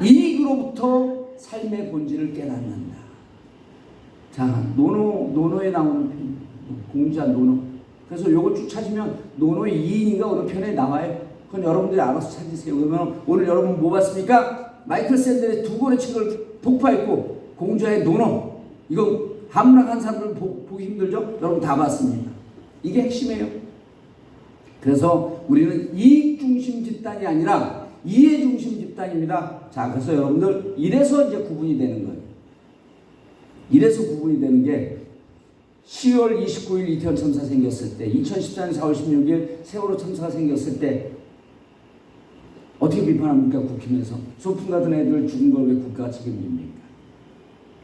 이익으로부터 삶의 본질을 깨닫는다. 자, 논어에 나오는 공자 논어. 그래서 요걸 쭉 찾으면 논어의 2인인가 어느 편에 나와요. 그건 여러분들이 알아서 찾으세요. 그러면 오늘 여러분 뭐 봤습니까? 마이클 샌델의 2권의 책을 독파했고 공자의 논어. 이거 함락한 사람들 보기 힘들죠? 여러분 다 봤습니다. 이게 핵심이에요. 그래서 우리는 이익 중심 집단이 아니라 이해 중심 집단입니다. 자, 그래서 여러분들 이래서 이제 구분이 되는 거예요. 이래서 구분이 되는 게 10월 29일 이태원 참사 생겼을 때, 2014년 4월 16일 세월호 참사가 생겼을 때 어떻게 비판합니까? 국힘에서 소풍 가던 애들 죽은 걸 왜 국가가 책임집니까?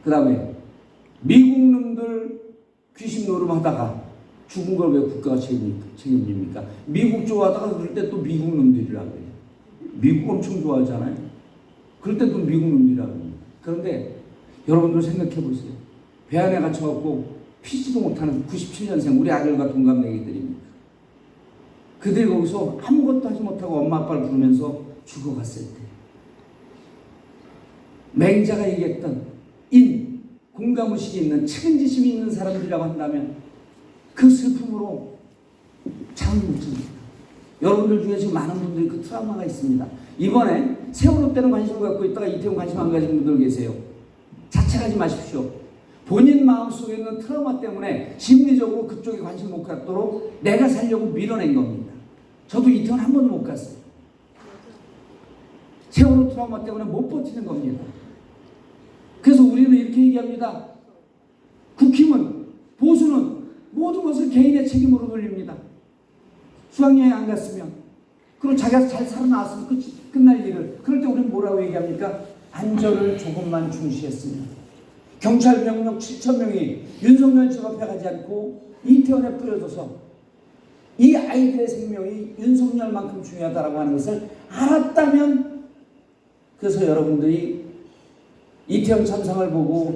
그 다음에 미국 놈들 귀신 노름하다가 죽은 걸 왜 국가가 책임집니까? 미국 좋아하다가 그럴 때 또 미국 놈들이라고 해요. 미국 엄청 좋아하잖아요. 그럴 때 또 미국 놈들이라고 합니다. 그런데 여러분들 생각해 보세요. 배 안에 갇혀갖고 피지도 못하는 97년생 우리 아들과 동갑내기들입니다. 그들이 거기서 아무것도 하지 못하고 엄마 아빠를 부르면서 죽어갔을 때 맹자가 얘기했던 공감의식이 있는 책임지심이 있는 사람들이라고 한다면 그 슬픔으로 잠을 못 잡니다. 여러분들 중에 지금 많은 분들이 그 트라우마가 있습니다. 이번에 세월호 때는 관심을 갖고 있다가 이태원 관심 안 가진 분들 계세요. 자책하지 마십시오. 본인 마음속에 있는 트라우마 때문에 심리적으로 그쪽에 관심 못 갖도록 내가 살려고 밀어낸 겁니다. 저도 이태원 한 번도 못 갔어요. 세월호 트라우마 때문에 못 버티는 겁니다. 그래서 우리는 이렇게 얘기합니다. 국힘은, 보수는 모든 것을 개인의 책임으로 돌립니다. 수학여행 안 갔으면, 그리고 자기가 잘 살아나왔으면 끝날 일을. 그럴 때 우리는 뭐라고 얘기합니까? 안전을 조금만 중시했습니다. 경찰 병력 7,000명이 윤석열 집 앞에 가지 않고 이태원에 뿌려져서 이 아이들의 생명이 윤석열만큼 중요하다고 하는 것을 알았다면, 그래서 여러분들이 이태원 참사를 보고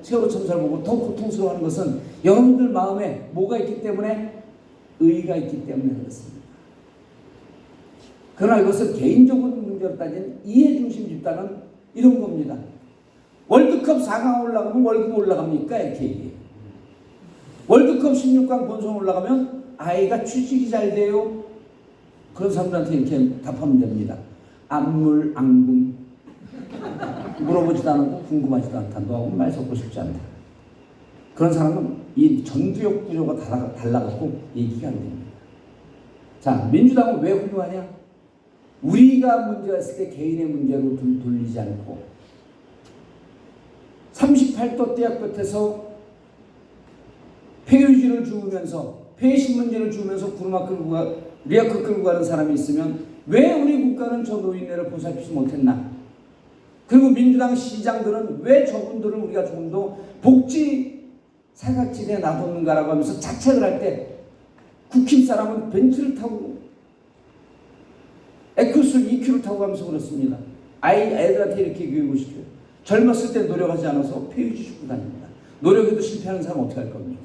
세월호 참사를 보고 더 고통스러워하는 것은 여러분들 마음에 뭐가 있기 때문에? 의가 있기 때문에 그렇습니다. 그러나 이것은 개인적인 문제로 따지는 이해중심 집단은 이런 겁니다. 월드컵 4강 올라가면 월급 올라갑니까? 이렇게 얘기해요. 월드컵 16강 본선 올라가면 아이가 취직이 잘 돼요. 그런 사람들한테 이렇게 답하면 됩니다. 안물안궁. 물어보지도 않고 궁금하지도 않다. 너하고 말 섞고 싶지 않다. 그런 사람은 이 전두엽 구조가 달라갖고 얘기가 안 됩니다. 자, 민주당은 왜 훌륭하냐? 우리가 문제가 있을 때 개인의 문제로 돌리지 않고 38도 떼약 끝에서 폐유지를 주우면서 폐신문제를 주우면서 리아크 끌고 가는 사람이 있으면 왜 우리 국가는 저 노인네를 보살피지 못했나? 그리고 민주당 시장들은 왜 저분들을 우리가 조금 더 복지 사각지대에 놔뒀는가라고 하면서 자책을 할 때 국힘 사람은 벤츠를 타고 에쿠스 EQ를 타고 가면서 그렇습니다. 애들한테 이렇게 교육을 시켜요. 젊었을 때 노력하지 않아서 폐유지 줍고 다닙니다. 노력해도 실패하는 사람 어떻게 할 겁니까?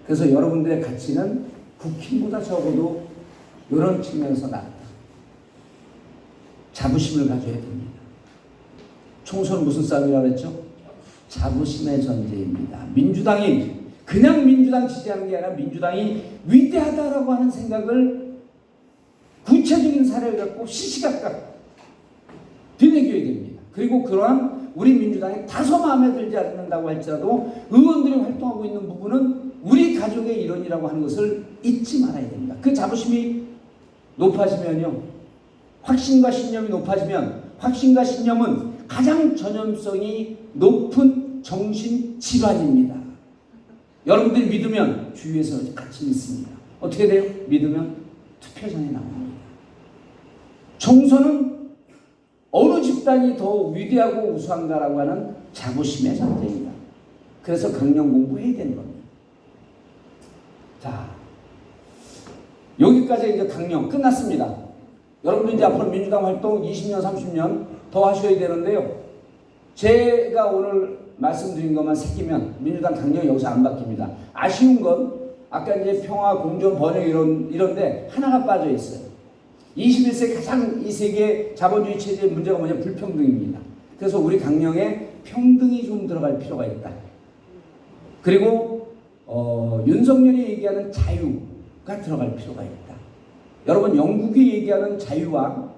그래서 여러분들의 가치는 국힘보다 적어도 이런 측면에서 낫다. 자부심을 가져야 됩니다. 총선은 무슨 싸움이라고 했죠? 자부심의 전제입니다. 민주당이 그냥 민주당 지지하는 게 아니라 민주당이 위대하다라고 하는 생각을 구체적인 사례를 갖고 시시각각 되새겨야 됩니다. 그리고 그러한 우리 민주당이 다소 마음에 들지 않는다고 할지라도 의원들이 활동하고 있는 부분은 우리 가족의 일원이라고 하는 것을 잊지 말아야 됩니다. 그 자부심이 높아지면요. 확신과 신념이 높아지면 확신과 신념은 가장 전염성이 높은 정신질환입니다. 여러분들이 믿으면 주위에서 같이 믿습니다. 어떻게 돼요? 믿으면 투표장에 나옵니다. 총선은 어느 집단이 더 위대하고 우수한가라고 하는 자부심의 전쟁이다. 그래서 강령 공부해야 되는 겁니다. 자, 여기까지 이제 강령 끝났습니다. 여러분들 이제 앞으로 민주당 활동 20년, 30년 더 하셔야 되는데요. 제가 오늘 말씀드린 것만 새기면 민주당 강령이 여기서 안 바뀝니다. 아쉬운 건 아까 이제 평화, 공존, 번영 이런데 하나가 빠져 있어요. 21세기 가장 이 세계 자본주의 체제의 문제가 뭐냐? 불평등입니다. 그래서 우리 강령에 평등이 좀 들어갈 필요가 있다. 그리고 윤석열이 얘기하는 자유가 들어갈 필요가 있다. 여러분 영국이 얘기하는 자유와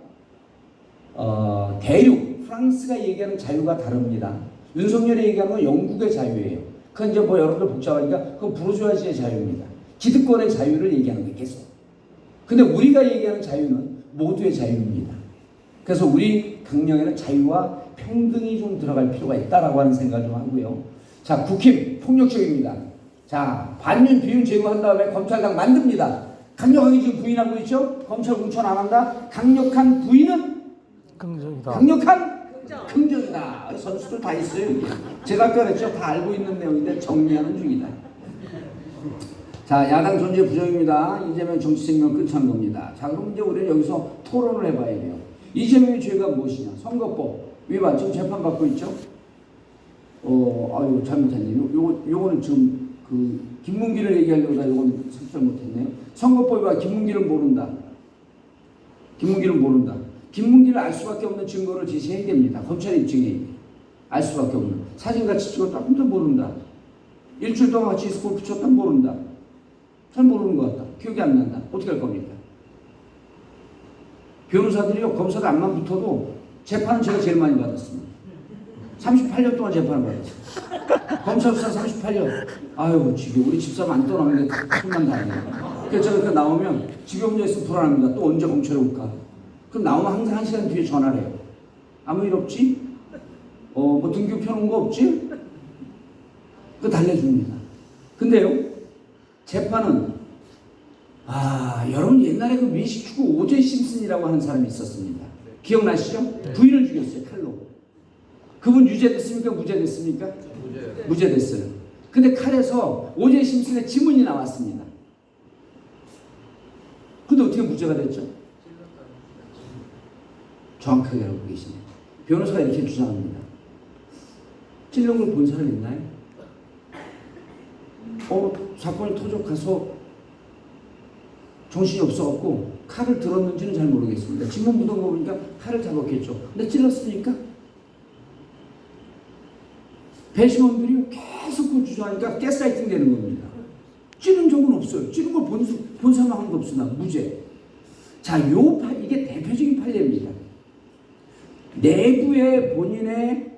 대륙 프랑스가 얘기하는 자유가 다릅니다. 윤석열이 얘기하는 건 영국의 자유예요. 그건 이제 뭐 여러분들 복잡하니까 그건 부르주아지의 자유입니다. 기득권의 자유를 얘기하는 게 계속. 근데 우리가 얘기하는 자유는 모두의 자유입니다. 그래서 우리 강령에는 자유와 평등이 좀 들어갈 필요가 있다라고 하는 생각을 좀 하고요. 자, 국힘 폭력적입니다. 자, 반윤 비윤 제거한 다음에 검찰당 만듭니다. 강력하게 지금 부인하고 있죠? 검찰 공천 안 한다. 강력한 부인은 긍정이다. 강력한 긍정이다. 선수들 다 있어요. 이게. 제가 아까 그랬죠? 다 알고 있는 내용인데 정리하는 중이다. 자, 야당 존재 부정입니다. 이재명 정치 생명 끝한 겁니다. 자, 그럼 이제 우리는 여기서 토론을 해봐야 돼요. 이재명의 죄가 무엇이냐? 선거법 위반 지금 재판 받고 있죠? 아유 잘못했네. 요거는 지금 그 김문기를 얘기하려고 다 요건 설정 못했네요. 선거법 위반 김문기를 모른다. 김문기를 모른다. 김문기를 알 수밖에 없는 증거를 제시해야 됩니다. 검찰 입증에 알 수밖에 없는 사진 같이 찍었다. 근데 모른다. 일주일 동안 같이 있고 붙였다. 모른다. 잘 모르는 것 같다. 기억이 안 난다. 어떻게 할 겁니까? 변호사들이요, 검사들 앞만 붙어도 재판은 제가 제일 많이 받았습니다. 38년 동안 재판을 받았어요. 검찰 수사 38년. 아유, 지금 우리 집사람 안 떠나는데 큰만 다행이에요. 그래서 제가 나오면 집에 혼자 있으면 불안합니다. 또 언제 검찰에 올까? 그럼 나오면 항상 1시간 뒤에 전화를 해요. 아무 일 없지? 뭐 등교 펴놓은 거 없지? 그거 달래줍니다. 근데요, 재판은 여러분 옛날에 그 미식축구 오제 심슨이라고 하는 사람이 있었습니다. 기억나시죠? 부인을 죽였어요. 칼로. 그분 유죄됐습니까? 무죄됐습니까? 무죄됐어요. 근데 칼에서 오제 심슨의 지문이 나왔습니다. 근데 어떻게 무죄가 됐죠? 정확하게 알고 계시네요. 변호사가 이렇게 주장합니다. 찔른 걸 본 사람 있나요? 사건이 터져 가서 정신이 없어갖고 칼을 들었는지는 잘 모르겠습니다. 지문 묻은 거 보니까 칼을 잡았겠죠. 근데 찔렀으니까 배심원들이 계속 그 주장하니까 가스라이팅 되는 겁니다. 찌른 적은 없어요. 찌른 걸 본 사람 한 거 없어. 나 무죄. 자, 이게 대표적인 판례입니다. 내부의 본인의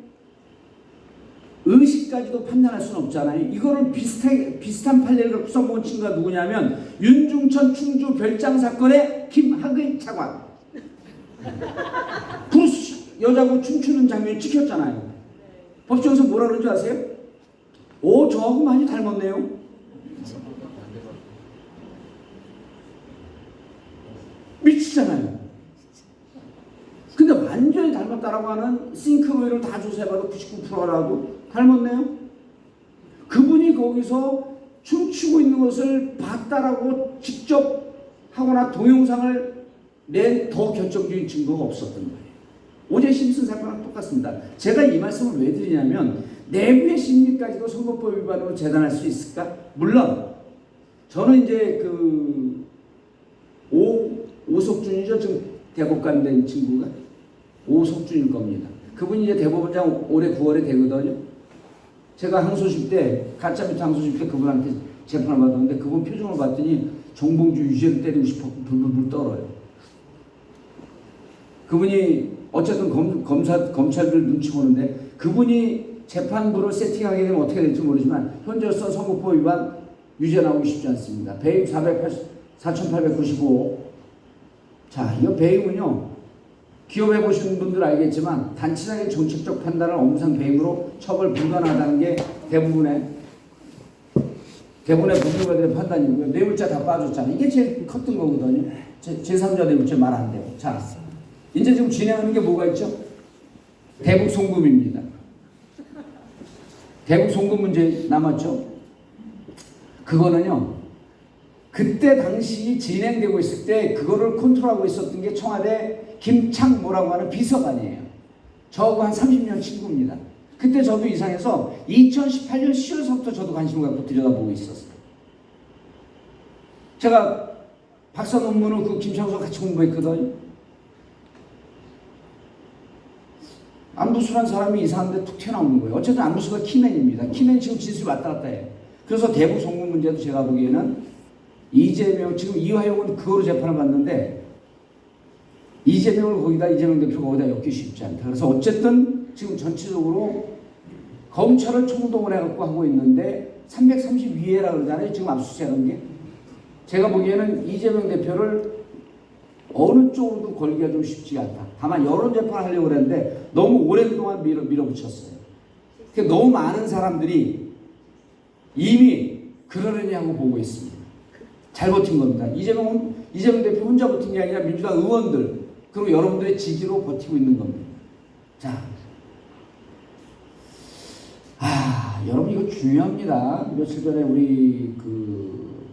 의식까지도 판단할 수는 없잖아요. 이거를 비슷한 판례를 갖고 써먹은 친구가 누구냐면 윤중천 충주 별장 사건의 김학의 차관. 브루스 여자고 춤추는 장면이 찍혔잖아요. 법정에서 뭐라 그런 줄 아세요? 저하고 많이 닮았네요. 미치잖아요. 근데 완전히 닮았다라고 하는 싱크로율을 다 조사해봐도 99%라도 닮았네요. 그분이 거기서 춤추고 있는 것을 봤다라고 직접 하거나 동영상을 낸 더 결정적인 증거가 없었던 거예요. 오제 심슨 사건랑 똑같습니다. 제가 이 말씀을 왜 드리냐면 내부의 심리까지도 선거법 위반으로 재단할 수 있을까? 물론 저는 이제 오석준이죠. 지금 대법관 된 친구가 오석준일 겁니다. 그분이 이제 대법원장 올해 9월에 되거든요. 제가 항소심 때 가짜미터 항소심 때 그분한테 재판을 받았는데 그분 표정을 봤더니 정봉주 유죄를 때리고 싶어 불불불 떨어요. 그분이 어쨌든 검찰들 눈치 보는데 그분이 재판부를 세팅하게 되면 어떻게 될지 모르지만 현재로서 선거법 위반 유죄 나오기 쉽지 않습니다. 배임 4,895. 자, 이 배임은요. 기업해 보시는 분들 알겠지만 단순하게 정책적 판단을 업무상 배임으로 처벌 불가능하다는 게 대부분의 법률가 되는 판단이고요. 뇌물자 다 빠졌잖아요. 이게 제일 컸던 거거든요. 제3자 뇌물죄 말 안 돼요. 자, 이제 지금 진행하는 게 뭐가 있죠? 대북 송금입니다. 대북 송금 문제 남았죠? 그거는요. 그때 당시 진행되고 있을 때 그거를 컨트롤하고 있었던 게 청와대 김창모라고 하는 비서관이에요. 저하고 한 30년 친구입니다. 그때 저도 이상해서 2018년 10월서부터 저도 관심을 갖고 들여다보고 있었어요. 제가 박사 논문을 그 김창수와 같이 공부했거든요. 안부수란 사람이 이상한데 툭 튀어나오는 거예요. 어쨌든 안부수가 키맨입니다. 키맨이 지금 진술이 왔다 갔다 해요. 그래서 대북 송금 문제도 제가 보기에는 이재명, 지금 이화영은 그거로 재판을 받는데 이재명을 거기다 이재명 대표가 거기다 엮기 쉽지 않다. 그래서 어쨌든 지금 전체적으로 검찰을 총동원 해갖고 하고 있는데 332회라 그러잖아요. 지금 압수수색한 게. 제가 보기에는 이재명 대표를 어느 쪽으로도 걸기가 좀 쉽지가 않다. 다만 여론 재판을 하려고 그랬는데 너무 오랜 동안 밀어붙였어요. 그러니까 너무 많은 사람들이 이미 그러려냐고 보고 있습니다. 잘 버틴 겁니다. 이재명 대표 혼자 버틴 게 아니라 민주당 의원들 그리고 여러분들의 지지로 버티고 있는 겁니다. 자, 여러분 이거 중요합니다. 며칠 전에 우리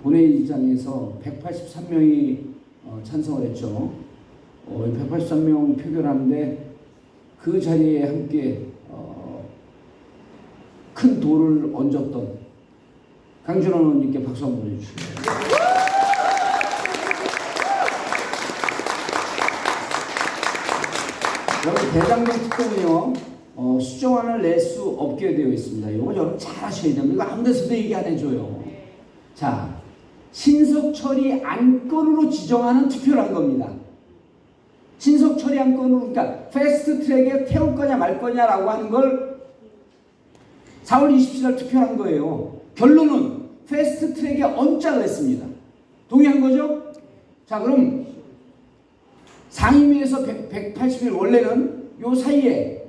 본회의장에서 183명이 찬성을 했죠. 183명 표결하는데 그 자리에 함께 큰 돌을 얹었던 강준원 의원님께 박수 한번 보내주시죠. 여러분 대장동 특검이요 수정안을 낼 수 없게 되어 있습니다. 이거 여러분 잘 아셔야 됩니다. 이거 아무 데서도 얘기 안 해줘요. 자, 신속 처리 안건으로 지정하는 투표를 한 겁니다. 신속 처리 안건으로, 그러니까 패스트 트랙에 태울 거냐 말 거냐라고 하는 걸 4월 27일 투표를 한 거예요. 결론은 패스트 트랙에 언짝을 했습니다. 동의한 거죠? 자, 그럼 상임위에서 180일 원래는 요 사이에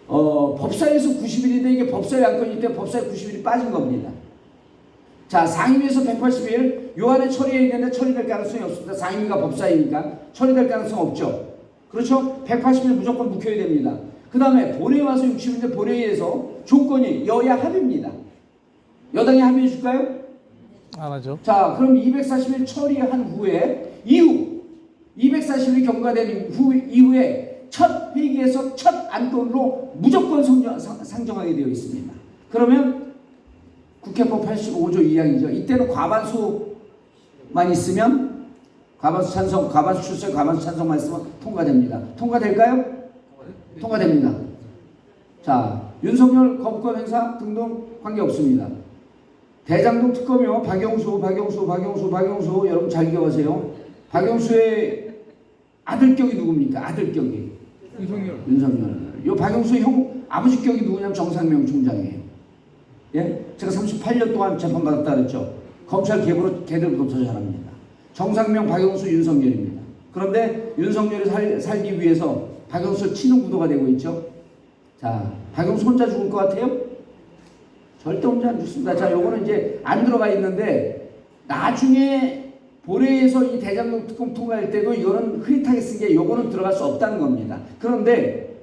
법사위에서 90일인데 이게 법사위 안건이기 때문에 법사위 90일이 빠진 겁니다. 자, 상임위에서 180일 요 안에 처리해야 되는데 처리될 가능성이 없습니다. 상임위가 법사위니까 처리될 가능성 없죠. 그렇죠? 180일 무조건 묵혀야 됩니다. 그 다음에 본회의 와서 60일인데 본회의에서 조건이 여야 합의입니다. 여당이 합의해 줄까요? 안 하죠. 자, 그럼 240일 처리한 후에 240일이 경과된 이후에 첫 회기에서 첫 안건으로 무조건 상정하게 되어 있습니다. 그러면 국회법 85조 2항이죠. 이때는 과반수만 있으면 과반수 찬성, 과반수 출석, 과반수 찬성만 있으면 통과됩니다. 통과될까요? 통과됩니다. 자, 윤석열 거부권 행사 등등 관계없습니다. 대장동 특검이요. 박영수 여러분 잘 기억하세요. 박영수의 아들격이 누굽니까? 아들격이 윤석열. 요 박영수의 형 아버지 격이 누구냐면 정상명 총장이에요. 예? 제가 38년 동안 재판받았다 그랬죠. 검찰 개들보다 더 잘합니다. 정상명, 박영수, 윤석열입니다. 그런데 윤석열이 살기 위해서 박영수를 치는 구도가 되고 있죠. 자, 박영수 혼자 죽을 것 같아요? 절대 혼자 안 죽습니다. 자, 요거는 이제 안 들어가 있는데 나중에 본회의에서 이 대장동 특검 통과할 때도 이거는 흐릿하게 쓴 게 요거는 들어갈 수 없다는 겁니다. 그런데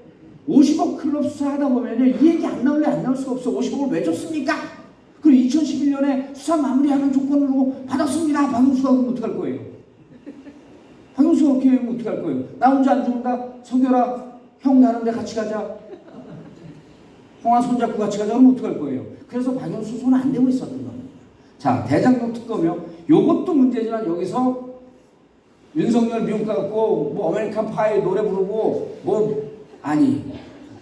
50억 클럽 수사하다 보면요, 이 얘기 안 나올 수가 없어. 50억을 왜 줬습니까? 그리고 2011년에 수사 마무리하는 조건으로 받았습니다. 박영수가 그러면 어떡할 거예요? 박영수가 그렇게 하면 어떡할 거예요? 나 혼자 안 죽는다? 성결아, 형 가는데 같이 가자. 홍아 손잡고 같이 가자. 그러면 어떡할 거예요? 그래서 박영수 손 안 대고 있었던 겁니다. 자, 대장동 특검이요. 요것도 문제지만 여기서 윤석열 미국 가갖고 뭐 아메리칸 파이 노래 부르고 아니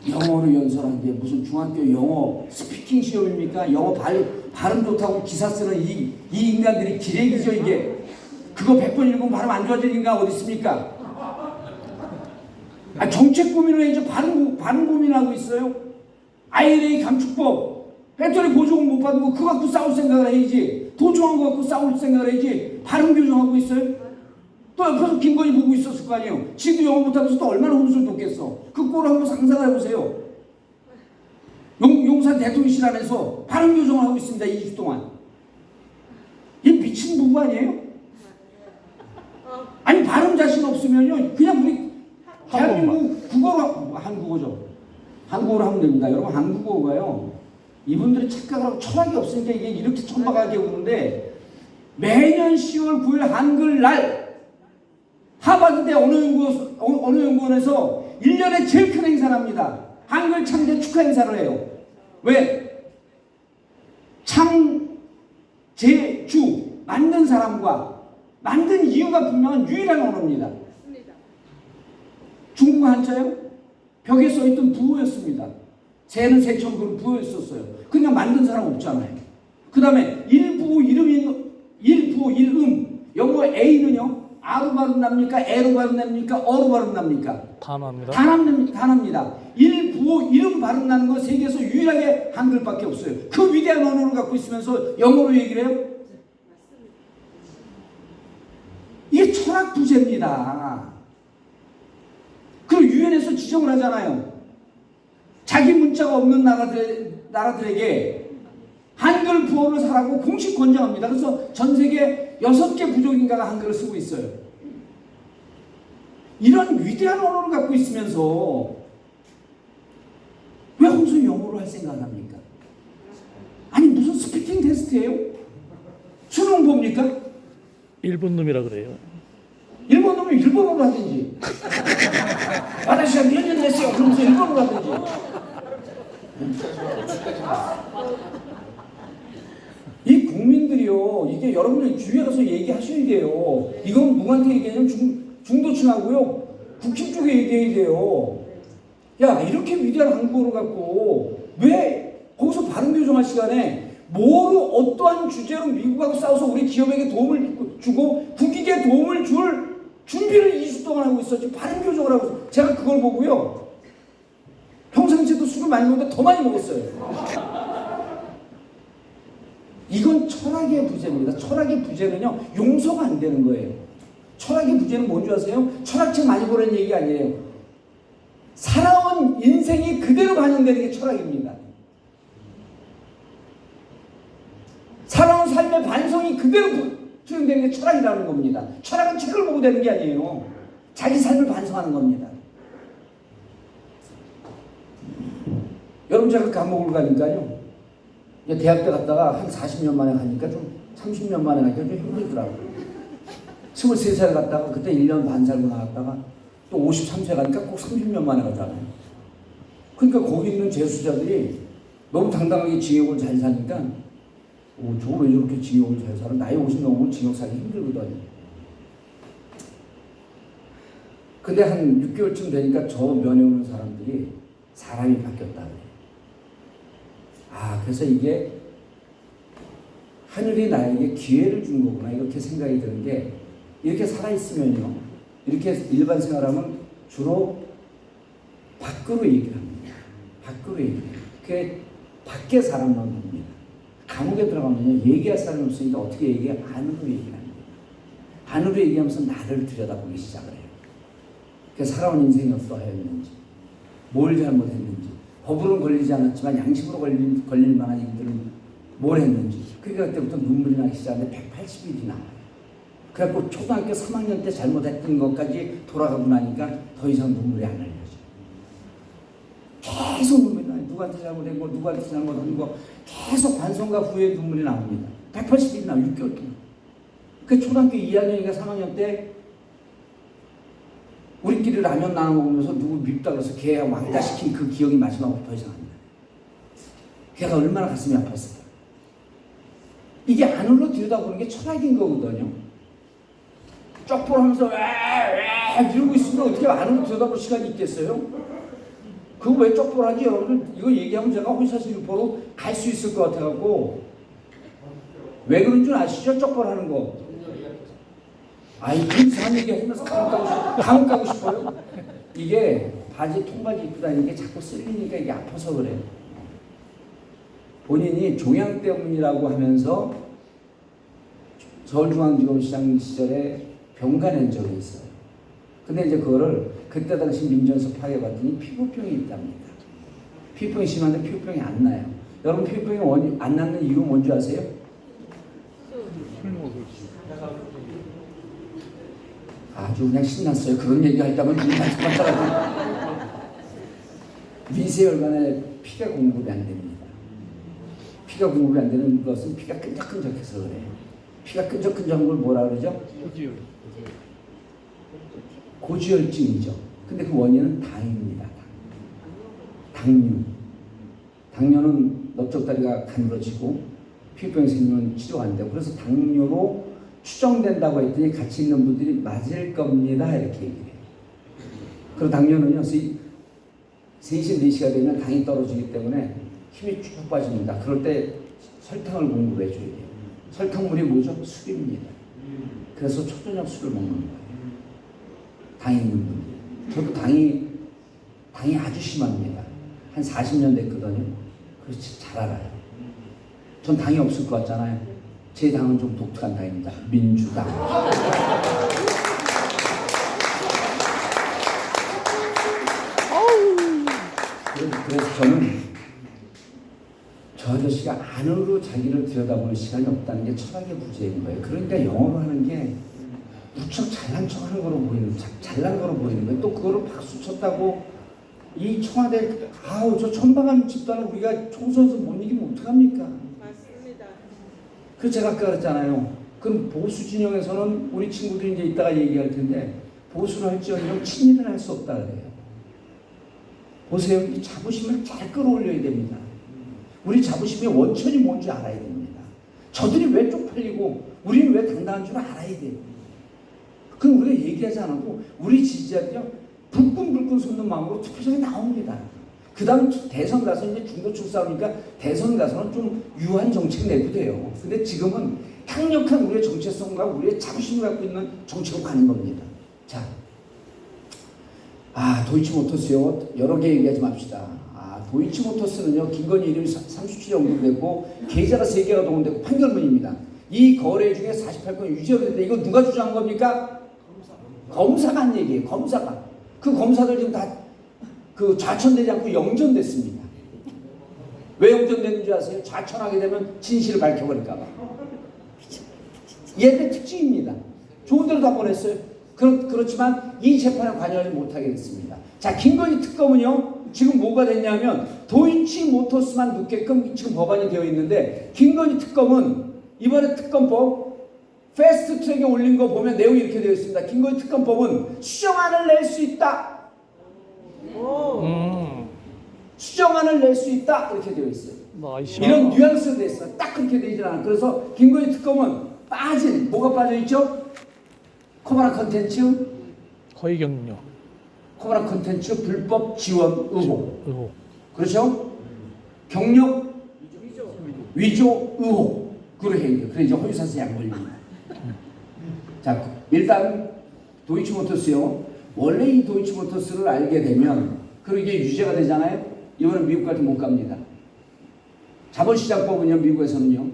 영어로 연설한 게 무슨 중학교 영어 스피킹 시험입니까? 영어 발음 좋다고 기사 쓰는 이 인간들이 기레기죠 이게. 그거 100번 읽으면 발음 안 좋아지는 인간 어디 있습니까? 아, 정책 고민을 해야죠. 발음 고민하고 있어요. IRA 감축법 배터리 보조금 못 받은 거 그거 갖고 싸울 생각을 해야지. 도청한 거 갖고 싸울 생각을 해야지. 발음 교정하고 있어요. 또 옆에서 김건희 보고 있었을 거 아니에요. 지도 영어 못하면서 또 얼마나 혼술 돋겠어. 그 꼴을 한번 상상을 해보세요. 용산 대통령실 안에서 발음 교정을 하고 있습니다. 2주 동안. 이 미친 부부 아니에요? 아니 발음 자신 없으면요 그냥 우리 대한민국 국어로 한국어죠. 한국어로 하면 됩니다. 여러분 한국어가요. 이분들이 착각하고 철학이 없으니까 이게 이렇게 천박하게 오는데 매년 10월 9일 한글날 하버드대 어느 연구원에서 1년에 제일 큰 행사를 합니다. 한글 창제 축하 행사를 해요. 왜? 창제주 만든 사람과 만든 이유가 분명한 유일한 언어입니다. 중국 한자요? 벽에 써있던 부호였습니다. 새는 새처럼 그런 부호였었어요. 그냥 만든 사람 없잖아요. 그 다음에 일부호 일음 영어 A는요 R로 발음 납니까? E로 발음 납니까? 어로 발음 납니까? 다 납니다. 다 납니다. 일부호 이름 발음 나는 건 세계에서 유일하게 한글밖에 없어요. 그 위대한 언어를 갖고 있으면서 영어로 얘기를 해요? 이게 철학 부재입니다. 그리고 유엔에서 지적을 하잖아요. 자기 문자가 없는 나라들에게 한글 부호를 사라고 공식 권장합니다. 그래서 전 세계 6개 부족인가가 한글을 쓰고 있어요. 이런 위대한 언어를 갖고 있으면서 왜 홍수 영어로 할 생각을 합니까? 아니 무슨 스피킹 테스트예요? 수능 봅니까? 일본 놈이라 그래요. 일본 놈이 일본어로 하든지 아저씨가 몇 년 됐어요 그러면서 일본어로 하든지. 이 국민들이요 이게 여러분이 주위에 가서 얘기하셔야 돼요. 이건 누구한테 얘기하냐면 중도층하고요 국힘 쪽에 얘기해야 돼요. 야 이렇게 위대한 한국어를 갖고 왜 거기서 발음 교정할 시간에 뭐로 어떠한 주제로 미국하고 싸워서 우리 기업에게 도움을 주고 국익에 도움을 줄 준비를 2주 동안 하고 있었지 발음 교정을 하고 있어요. 제가 그걸 보고요 평상시에도 술을 많이 먹는데 더 많이 먹었어요. 이건 철학의 부재입니다. 철학의 부재는요 용서가 안 되는 거예요. 철학의 부재는 뭔지 아세요? 철학책 많이 보라는 얘기 아니에요. 살아온 인생이 그대로 반영되는 게 철학입니다. 살아온 삶의 반성이 그대로 투영되는 게 철학이라는 겁니다. 철학은 책을 보고 되는 게 아니에요. 자기 삶을 반성하는 겁니다. 여러분 제가 감옥을 가니까요. 대학 때 갔다가 한 40년 만에 가니까 좀 30년 만에 가니까 좀 힘들더라고요. 23살 갔다가 그때 1년 반 살고 나갔다가 또 53세 가니까 꼭 30년 만에 가잖아요. 그러니까 거기 있는 재수자들이 너무 당당하게 징역을 잘 사니까 저거 왜 저렇게 징역을 잘 살아? 나이 50 넘으면 징역 살기 힘들거든요. 근데 한 6개월쯤 되니까 저 면회 오는 사람들이 사람이 바뀌었다 그래요. 그래서 이게 하늘이 나에게 기회를 준 거구나 이렇게 생각이 드는 게, 이렇게 살아있으면요, 이렇게 일반 생활하면 주로 밖으로 얘기를 합니다. 밖으로 얘기해요. 그게 밖에 사람만 봅니다. 감옥에 들어가면요, 얘기할 사람이 없으니까 어떻게 얘기해요? 안으로 얘기를 합니다. 안으로 얘기하면서 나를 들여다보기 시작을 해요. 그래서 살아온 인생이 어떠하였는지, 뭘 잘못했는지, 법으로는 걸리지 않았지만 양심으로 걸릴 만한 일들은 뭘 했는지. 그러니까 그때부터 눈물이 나기 시작하는데 180일이 나와요. 그래갖고 초등학교 3학년 때 잘못했던 것까지 돌아가고 나니까 더 이상 눈물이 안 흘려져요. 계속 눈물이 나요. 누구한테 잘못한 거, 누구한테 잘못한 거, 계속 반성과 후회 눈물이 나옵니다. 180일이 나와요. 6개월 동안. 그 초등학교 2학년인가 3학년 때 우리끼리 라면 나눠 먹으면서 누구 밉다 그래서 걔 왕따 시킨 그 기억이 마지막으로 더 이상 안 나요. 걔가 얼마나 가슴이 아팠을까. 이게 안으로 들여다보는 게 철학인 거거든요. 쪽보하면서 왜 이러고 있으면 어떻게 안으로 들여다볼 시간이 있겠어요? 그거 왜 쪽보하지? 여러분들 이거 얘기하면 제가 혼사실포로 갈 수 있을 것 같아갖고. 왜 그런 줄 아시죠? 쪽보하는 거. 이상한 얘기 하면서 감옥 가고 싶어요? 이게 바지 통바지 입고 다니는 게 자꾸 쓸리니까 이게 아파서 그래요. 본인이 종양 때문이라고 하면서 서울중앙지검시장 시절에 병간한 적이 있어요. 근데 이제 그거를 그때 당시 민전서 파악해봤더니 피부병이 있답니다. 피부병이 심한데 피부병이 안 나요. 여러분 피부병이 안 나는 이유 뭔지 아세요? 아주 그냥 신났어요. 그런 얘기 할 때면 눈이 반짝반짝하고. 미세혈관에 피가 공급이 안 됩니다. 피가 공급이 안 되는 것은 피가 끈적끈적해서 그래요. 피가 끈적끈적한 걸 뭐라 그러죠? 고지혈증이죠. 근데 그 원인은 당입니다. 당뇨. 당뇨는 넓적다리가 가늘어지고 피부병이 생기면 치료가 안 되고, 그래서 당뇨로 추정된다고 했더니 같이 있는 분들이 맞을 겁니다 이렇게 얘기해요. 그리고 당뇨는요 3시 4시가 되면 당이 떨어지기 때문에 힘이 쭉 빠집니다. 그럴 때 설탕을 공급해 줘야 돼요. 설탕물이 뭐죠? 술입니다. 그래서 초저녁 술을 먹는 거예요. 당이 있는 분들. 저도 당이 아주 심합니다. 한 40년 됐거든요. 그래서 잘 알아요. 전 당이 없을 것 같잖아요. 제 당은 좀 독특한 당입니다. 민주당. 그래서 저는 저 아저씨가 안으로 자기를 들여다보는 시간이 없다는 게 철학의 부재인 거예요. 그러니까 영어로 하는 게 무척 잘난 척하는 거로 보이는, 잘난 거로 보이는 거예요. 또 그거를 박수 쳤다고 이 청와대, 저 천방한 집단을 우리가 총선에서 못 이기면 어떡합니까? 맞습니다. 그래서 제가 아까 그랬잖아요. 그럼 보수 진영에서는 우리 친구들이 이제 이따가 얘기할 텐데 보수를 할지언정 친일은 할 수 없다 그래요. 보세요. 이 자부심을 잘 끌어올려야 됩니다. 우리 자부심의 원천이 뭔지 알아야 됩니다. 저들이 왜 쪽팔리고 우리는 왜 당당한 줄 알아야 돼요. 그럼 우리가 얘기하지 않아도 우리 지지자들이 불끈불끈 솟는 마음으로 투표장에 나옵니다. 그 다음 대선 가서 이제 중도층 싸우니까 대선 가서는 좀 유한 정책 내도 돼요. 근데 지금은 강력한 우리의 정체성과 우리의 자부심을 갖고 있는 정책으로 가는 겁니다. 자, 도이치모터스요. 여러 개 얘기하지 맙시다. 도이치모터스는요, 김건희 이름이 37에 언급됐고 계좌가 3개가 동원됐고 판결문입니다. 이 거래 중에 48건 유죄가 됐는데 이거 누가 주장한 겁니까? 검사가 한 얘기예요. 검사가. 그 검사들 지금 다 그 좌천되지 않고 영전됐습니다. 왜 영전됐는지 아세요? 좌천하게 되면 진실을 밝혀버릴까 봐. 얘들의 특징입니다. 좋은 대로 다 보냈어요. 그렇지만 이 재판에 관여하지 못하게 됐습니다. 자, 김건희 특검은요, 지금 뭐가 됐냐면 도이치모터스만 묻게끔 지금 법안이 되어 있는데, 김건희 특검은 이번에 특검법 패스트 트랙에 올린 거 보면 내용이 이렇게 되어 있습니다. 김건희 특검법은 수정안을 낼 수 있다. 수정안을 낼 수 있다. 이렇게 되어 있어요. 나이스. 이런 뉘앙스로 되어 있어요. 딱 그렇게 되질 않아. 그래서 김건희 특검은 빠진, 뭐가 빠져있죠? 코바나 컨텐츠, 허위 경력. 코바나 컨텐츠 불법 지원 의혹. 그렇죠? 경력 위조 의혹으로 해요. 그래 이제 허위사실 약 걸립니다. 자, 일단 도이치모터스요. 원래 이 도이치모터스를 알게 되면 그리고 이게 유죄가 되잖아요. 이번엔 미국 갈 때 못 갑니다. 자본시장법은요, 미국에서는요,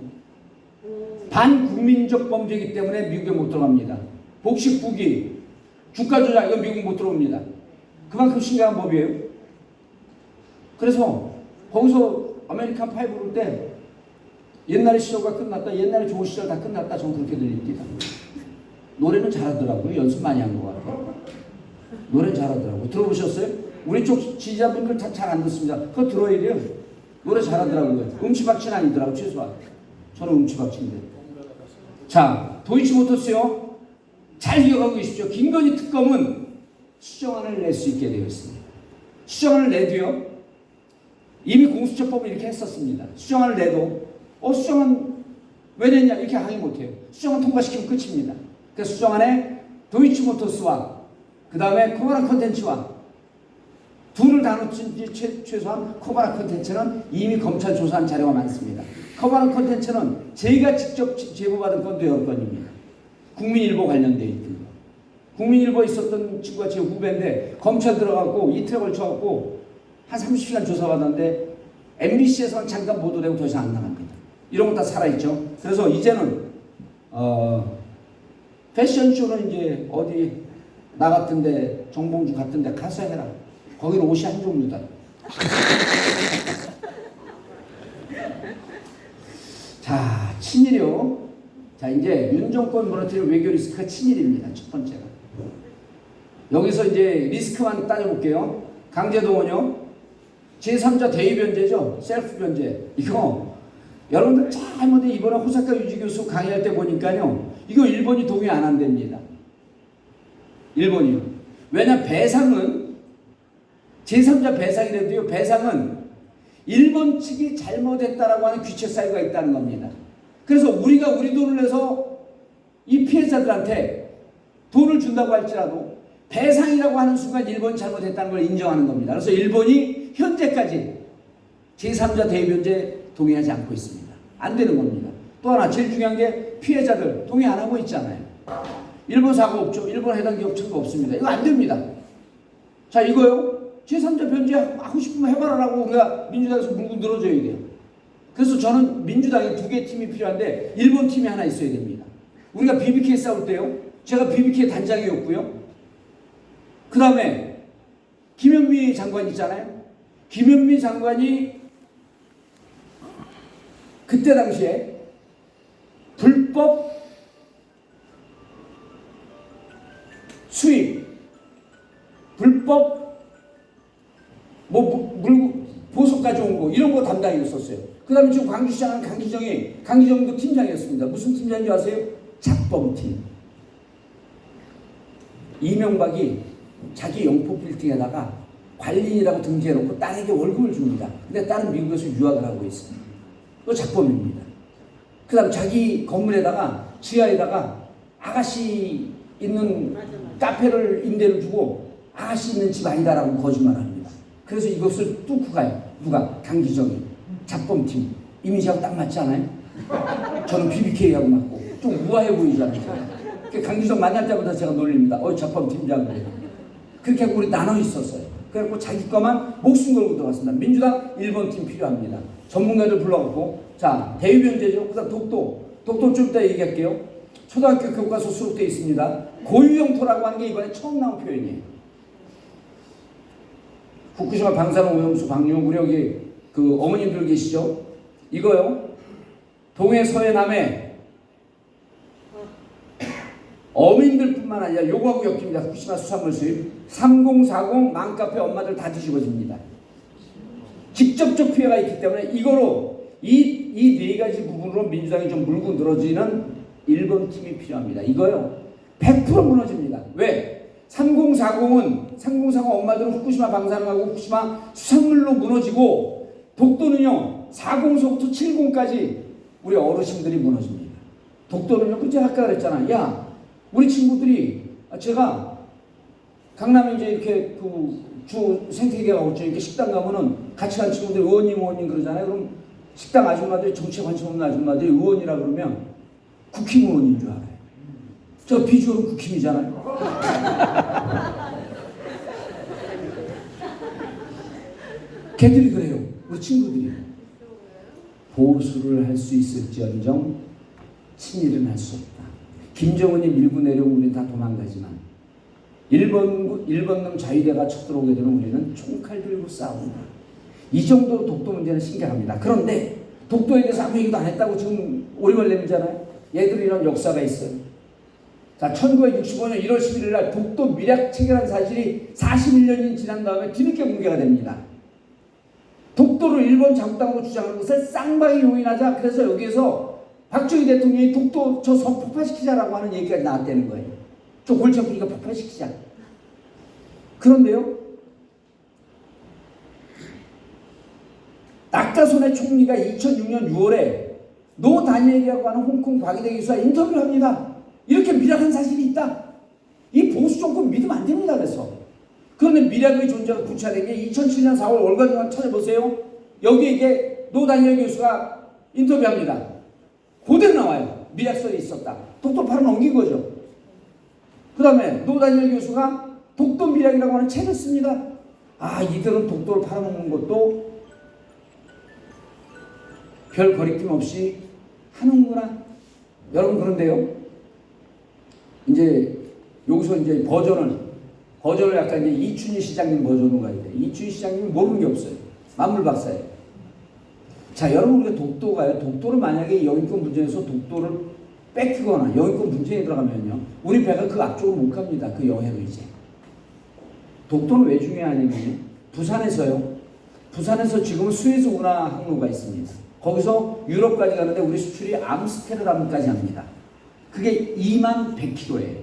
반국민적 범죄이기 때문에 미국에 못 들어갑니다. 복식 부기, 주가 조작 이건 미국 못 들어옵니다. 그만큼 심각한 법이에요. 그래서 거기서 아메리칸 파이 부를 때 옛날의 시절가 끝났다, 옛날에 좋은 시절 다 끝났다, 저는 그렇게 들립니다. 노래는 잘하더라고요. 연습 많이 한 것 같아요. 노래 잘하더라고요. 들어보셨어요? 우리 쪽 지지자분들 잘 안 듣습니다. 그거 들어야 돼요. 노래 잘하더라고요. 음치박치는 아니더라고요. 최소한. 저는 음치박치인데. 자, 도이치모터스요. 잘 기억하고 계십시오. 김건희 특검은 수정안을 낼 수 있게 되어 있습니다. 수정안을 내도요. 이미 공수처법을 이렇게 했었습니다. 수정안을 내도 수정안 왜 냈냐 이렇게 항의 못해요. 수정안 통과시키면 끝입니다. 그래서 수정안에 도이치모터스와 그 다음에 코바나 컨텐츠와 둘을 다 놓친 최소한 코바나 컨텐츠는 이미 검찰 조사한 자료가 많습니다. 코바나 컨텐츠는 제가 직접 제보받은 건도 10건입니다. 국민일보 관련되어 있던 거. 국민일보에 있었던 친구가 제 후배인데 검찰 들어가고 이틀에 걸쳐갖고 한 30시간 조사받았는데 MBC에서는 잠깐 보도되고 더 이상 안 나갑니다. 이런 거 다 살아있죠. 그래서 이제는 패션쇼는 이제 어디 나갔던데 정봉주 갔던데 가서 해라. 거기는 옷이 한 종류다. 자, 친일이요. 자, 이제 윤 정권 무너뜨린 외교 리스크가 친일입니다. 첫 번째가. 여기서 이제 리스크만 따져볼게요. 강제동원요. 제3자 대의 변제죠. 셀프 변제. 이거 여러분들 잘못해 이번에 호사카 유지 교수 강의할 때 보니까요. 이거 일본이 동의 안 한답니다. 일본이요. 왜냐면 배상은 제3자 배상이라도요. 배상은 일본 측이 잘못했다라고 하는 귀책 사유가 있다는 겁니다. 그래서 우리가 우리 돈을 내서 이 피해자들한테 돈을 준다고 할지라도 배상이라고 하는 순간 일본이 잘못했다는 걸 인정하는 겁니다. 그래서 일본이 현재까지 제3자 대의변제 동의하지 않고 있습니다. 안 되는 겁니다. 또 하나 제일 중요한 게 피해자들 동의 안 하고 있잖아요. 일본 사고 없죠. 일본 해당 기업 청구 없습니다. 이거 안 됩니다. 자, 이거요. 제3자 변제 하고 싶으면 해봐라라고 우리가 민주당에서 물고 늘어줘야 돼요. 그래서 저는 민주당에 2개 팀이 필요한데 일본 팀이 하나 있어야 됩니다. 우리가 BBK 싸울 때요. 제가 BBK 단장이었고요. 그 다음에 김현미 장관 있잖아요. 김현미 장관이 그때 당시에 불법 수입, 불법 보석 가져온 거 이런 거 담당이었었어요. 그 다음에 지금 광주시장은 강기정도 팀장이었습니다. 무슨 팀장인지 아세요? 작범팀. 이명박이 자기 영포 빌딩에다가 관리인이라고 등재해놓고 딸에게 월급을 줍니다. 근데 딸은 미국에서 유학을 하고 있습니다. 또 작범입니다. 그 다음 자기 건물에다가 지하에다가 아가씨 있는 카페를 임대를 주고 아가씨 있는 집 아니다라고 거짓말합니다. 그래서 이것을 뚫고 가요. 누가? 강기정이. 작범팀. 이미지하고 딱 맞지 않아요? 저는 BBK하고 맞고 좀 우아해 보이잖아요. 강기정 만날 때마다 제가 놀립니다. 작범팀장. 그렇게 하고 우리 나눠 있었어요. 그래갖고 자기 거만 목숨 걸고 들어갔습니다. 민주당 1번 팀 필요합니다. 전문가들 불러갖고 자 대의변제죠. 그 다음 독도 좀 이따 얘기할게요. 초등학교 교과서 수록되어 있습니다. 고유영토라고 하는 게 이번에 처음 나온 표현이에요. 후쿠시마 방사능 오염수 방류 우리 여기 그 어머님들 계시죠? 이거요. 동해 서해 남해 어민들뿐만 아니라 요구하고 엮입니다. 후쿠시마 수산물 수입 3040 맘카페 엄마들 다 뒤집어집니다. 직접적 피해가 있기 때문에 이거로 이 네 가지 부분으로 민주당이 좀 물고 늘어지는 1번 팀이 필요합니다. 이거요 100% 무너집니다. 왜? 3040 엄마들은 후쿠시마 방사능하고 후쿠시마 수산물로 무너지고 독도는요 40서부터 70까지 우리 어르신들이 무너집니다. 독도는요 그 제가 아까 그랬잖아. 야 우리 친구들이 제가 강남에 이제 이렇게 그 주 생태계 가고 이렇게 식당 가면은 같이 간 친구들 의원님 그러잖아요. 그럼 식당 아줌마들이 정치에 관심 없는 아줌마들이 의원이라 그러면 국힘 의원인 줄 알아요. 저 비주얼은 국힘이잖아요. 걔들이 그래요. 우리 친구들이. 보수를 할 수 있을지언정 친일은 할 수 없다. 김정은이 밀고 내려오면 우리는 다 도망가지만 일본놈 자위대가 쳐들어오게 되면 우리는 총칼 들고 싸운다. 이 정도로 독도 문제는 심각합니다. 그런데 독도에 대해서 아무 얘기도 안 했다고 지금 오리발 내밀잖아요. 얘들이란 역사가 있어요. 자, 1965년 1월 11일 날 독도 밀약 체결한 사실이 41년이 지난 다음에 뒤늦게 공개가 됩니다. 독도를 일본 자국당으로 주장하는 것을 쌍방이 용인하자 그래서 여기에서 박정희 대통령이 독도 저 섬 폭파시키자라고 하는 얘기까지 나왔다는 거예요. 저 골치 아프니까 폭파시키자. 그런데요. 낙가손의 총리가 2006년 6월에 노 다니엘이라고 하는 홍콩 과기대 교수와 인터뷰를 합니다. 이렇게 밀약한 사실이 있다. 이 보수 정권 믿으면 안 됩니다. 그런데 밀약의 존재가 구체화된 게 2007년 4월 월간조간 찾아보세요. 여기에 이게 노 다니엘 교수가 인터뷰합니다. 그대로 나와요. 밀약설이 있었다. 독도 바로 넘긴 거죠. 그 다음에 노 다니엘 교수가 독도 밀약이라고 하는 책을 씁니다. 아, 이들은 독도를 팔아먹는 것도 별 거리낌 없이 하는구나. 여러분, 그런데요. 이제 여기서 이제 버전을 약간 이제 이춘희 시장님 버전으로 가야 돼. 이춘희 시장님이 모르는 게 없어요. 만물박사예요. 자, 여러분, 우리가 독도를 만약에 영인권 분쟁에서 독도를 뺏기거나 영인권 분쟁에 들어가면요, 우리 배가 그 앞쪽으로 못 갑니다. 그 여해로 이제. 독도는 왜 중요하냐면요, 부산에서 지금은 수에즈 운하 항로가 있습니다. 거기서 유럽까지 가는데 우리 수출이 암스테르담까지 합니다. 그게 21,100km예요.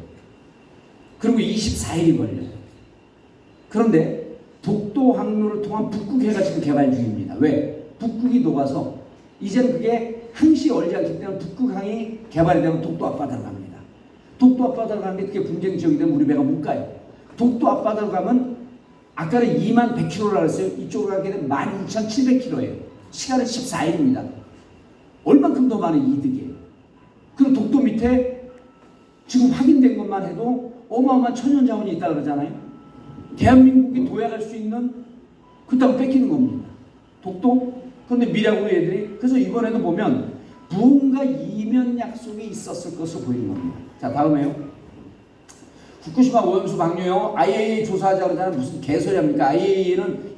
그리고 24일이 걸려요. 그런데 독도 항로를 통한 북극해가 지금 개발 중입니다. 왜? 북극이 녹아서 이제는 그게 항시 얼지 않기 때문에 북극항이 개발이 되면 독도 앞바다로 갑니다. 독도 앞바다로 가는데 그게 분쟁 지역이 되면 우리 배가 못 가요. 독도 앞바다로 가면 아까는 21,100km라고 했어요. 이쪽으로 가게 되면 12,700km예요. 시간은 14일입니다. 얼만큼 더 많은 이득이에요. 그리고 독도 밑에 지금 확인된 것만 해도 어마어마한 천연 자원이 있다 그러잖아요. 대한민국이 도약할 수 있는 그 땅을 뺏기는 겁니다. 독도? 그런데 밀약으로 애들이, 그래서 이번에도 보면 무언가 이면 약속이 있었을 것으로 보이는 겁니다. 자, 다음에요. 후쿠시마 오염수 방류요. IAEA 조사하자 그러잖아요. 무슨 개소리 합니까? IAEA는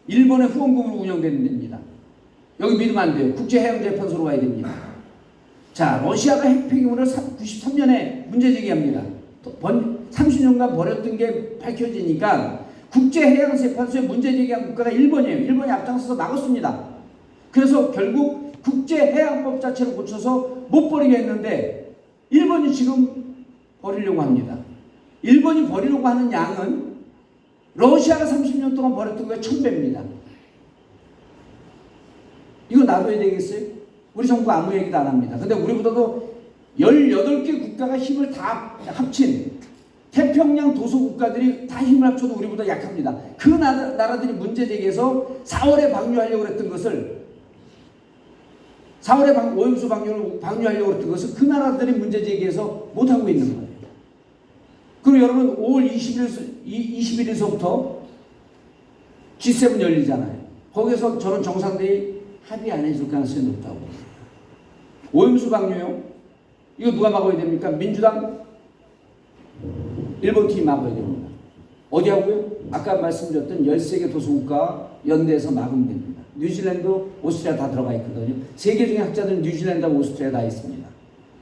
일본의 후원금으로 운영되는 데입니다. 여기 믿으면 안 돼요. 국제해양재판소로 가야 됩니다. 자, 러시아가 핵 폐기물을 93년에 문제 제기합니다. 30년간 버렸던 게 밝혀지니까 국제해양재판소에 문제 제기한 국가가 일본이에요. 일본이 앞장서서 막았습니다. 그래서 결국 국제해양법 자체를 고쳐서 못 버리게 했는데 일본이 지금 버리려고 합니다. 일본이 버리려고 하는 양은 러시아가 30년 동안 버렸던 거에 1000배입니다. 이거 놔둬야 되겠어요? 우리 정부가 아무 얘기도 안 합니다. 근데 우리보다도 18개 국가가 힘을 다 합친 태평양 도서 국가들이 다 힘을 합쳐도 우리보다 약합니다. 그 나라들이 문제 제기해서 4월에 방류하려고 했던 것을 4월에 오염수 방류하려고 했던 것을 그 나라들이 문제 제기해서 못하고 있는 거예요. 그리고 여러분 5월 21일서부터 G7 열리잖아요. 거기서 저는 정상들이 합의 안 해줄 가능성이 높다고 봅니다. 오염수 방류요. 이거 누가 막아야 됩니까? 민주당, 일본 팀이 막아야 됩니다. 어디 하고요? 아까 말씀드렸던 13개 도서국가 연대해서 막으면 됩니다. 뉴질랜드, 오스트리아 다 들어가 있거든요. 세계 중에 학자들은 뉴질랜드하고 오스트리아 다 있습니다.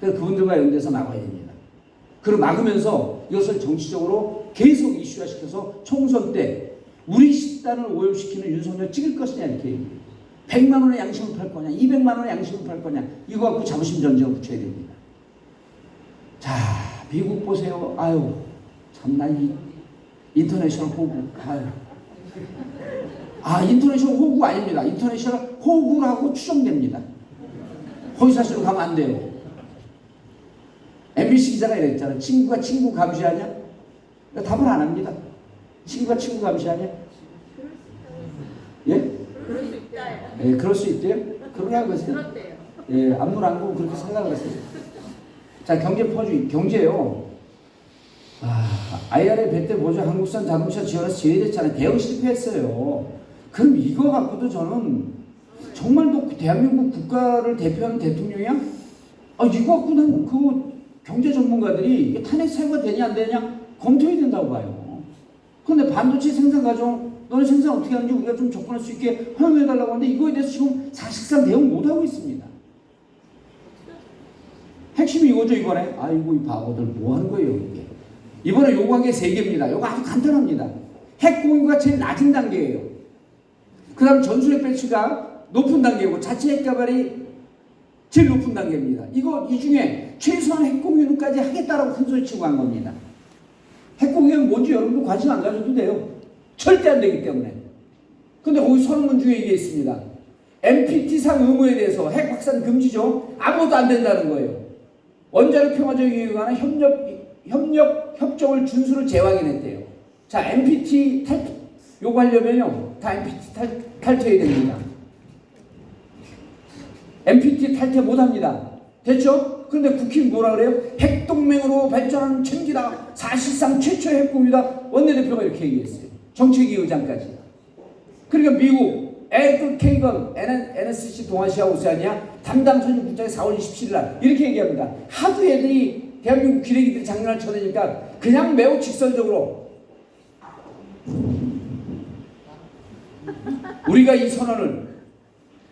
그래서 그분들과 연대해서 막아야 됩니다. 그리고 막으면서 이것을 정치적으로 계속 이슈화시켜서 총선 때 우리 식단을 오염시키는 윤석열 찍을 것이냐 이렇게 얘기해요. 100만 원의 양식을 팔 거냐, 200만 원의 양식을 팔 거냐, 이거 갖고 자부심 전제가 붙여야 됩니다. 자, 미국 보세요. 아유, 참나, 이 인터내셔널 호구. 아유. 아, 인터내셔널 호구가 아닙니다. 인터내셔널 호구라고 추정됩니다. 허위사실로 가면 안 돼요. MBC 기자가 이랬잖아. 친구가 친구 감시하냐? 답을 안 합니다. 친구가 친구 감시하냐? 예? 그럴 수 있다요. 예, 그럴 수 있대요? 그러냐 그러세요? 그렇대요. 예, 안물 안 보고 그렇게 생각을 했어요. 자, 경제 퍼즐, 경제요. IRA 배때 보조 한국산 자동차 지원해서 제외됐잖아요. 대응 실패했어요. 그럼 이거 갖고도 저는 정말 너 대한민국 국가를 대표하는 대통령이야? 이거 갖고는 그 경제 전문가들이 이게 탄핵 사유가 되냐 안 되냐 검토해야 된다고 봐요. 그런데 반도체 생산 과정 너네 생산 어떻게 하는지 우리가 좀 접근할 수 있게 허용해달라고 하는데 이거에 대해서 지금 사실상 대응 못하고 있습니다. 핵심이 이거죠 이번에. 아이고 이 바보들 뭐 하는 거예요 이게. 이번에 요구한 게 3개입니다. 이거 아주 간단합니다. 핵 공유가 제일 낮은 단계예요. 그 다음 전술핵 배치가 높은 단계고 자체 핵 개발이 제일 높은 단계입니다. 이 중에 최소한 핵 공유까지 하겠다라고 큰 소리 치고 한 겁니다. 핵 공유는 뭔지 여러분도 관심 안 가져도 돼요. 절대 안 되기 때문에. 근데 거기 선언문 중에 이게 있습니다. NPT상 의무에 대해서 핵 확산 금지죠. 아무것도 안 된다는 거예요. 원자력 평화적 이익에 관한 협정을 준수를 재확인했대요. 자, NPT 요구하려면요, 다 NPT 탈퇴해야 됩니다. NPT 탈퇴 못합니다. 됐죠? 근데 국힘 뭐라 그래요? 핵동맹으로 발전하는 첨지다. 사실상 최초의 핵공유다. 원내대표가 이렇게 얘기했어요. 정책위 의장까지. 그러니까 미국 에드 케이건 NSC 동아시아 오세아니아 담당 선임국장이 4월 27일 날 이렇게 얘기합니다. 하도 애들이 대한민국 기레기들이 장난을 쳐내니까 그냥 매우 직설적으로 우리가 이 선언을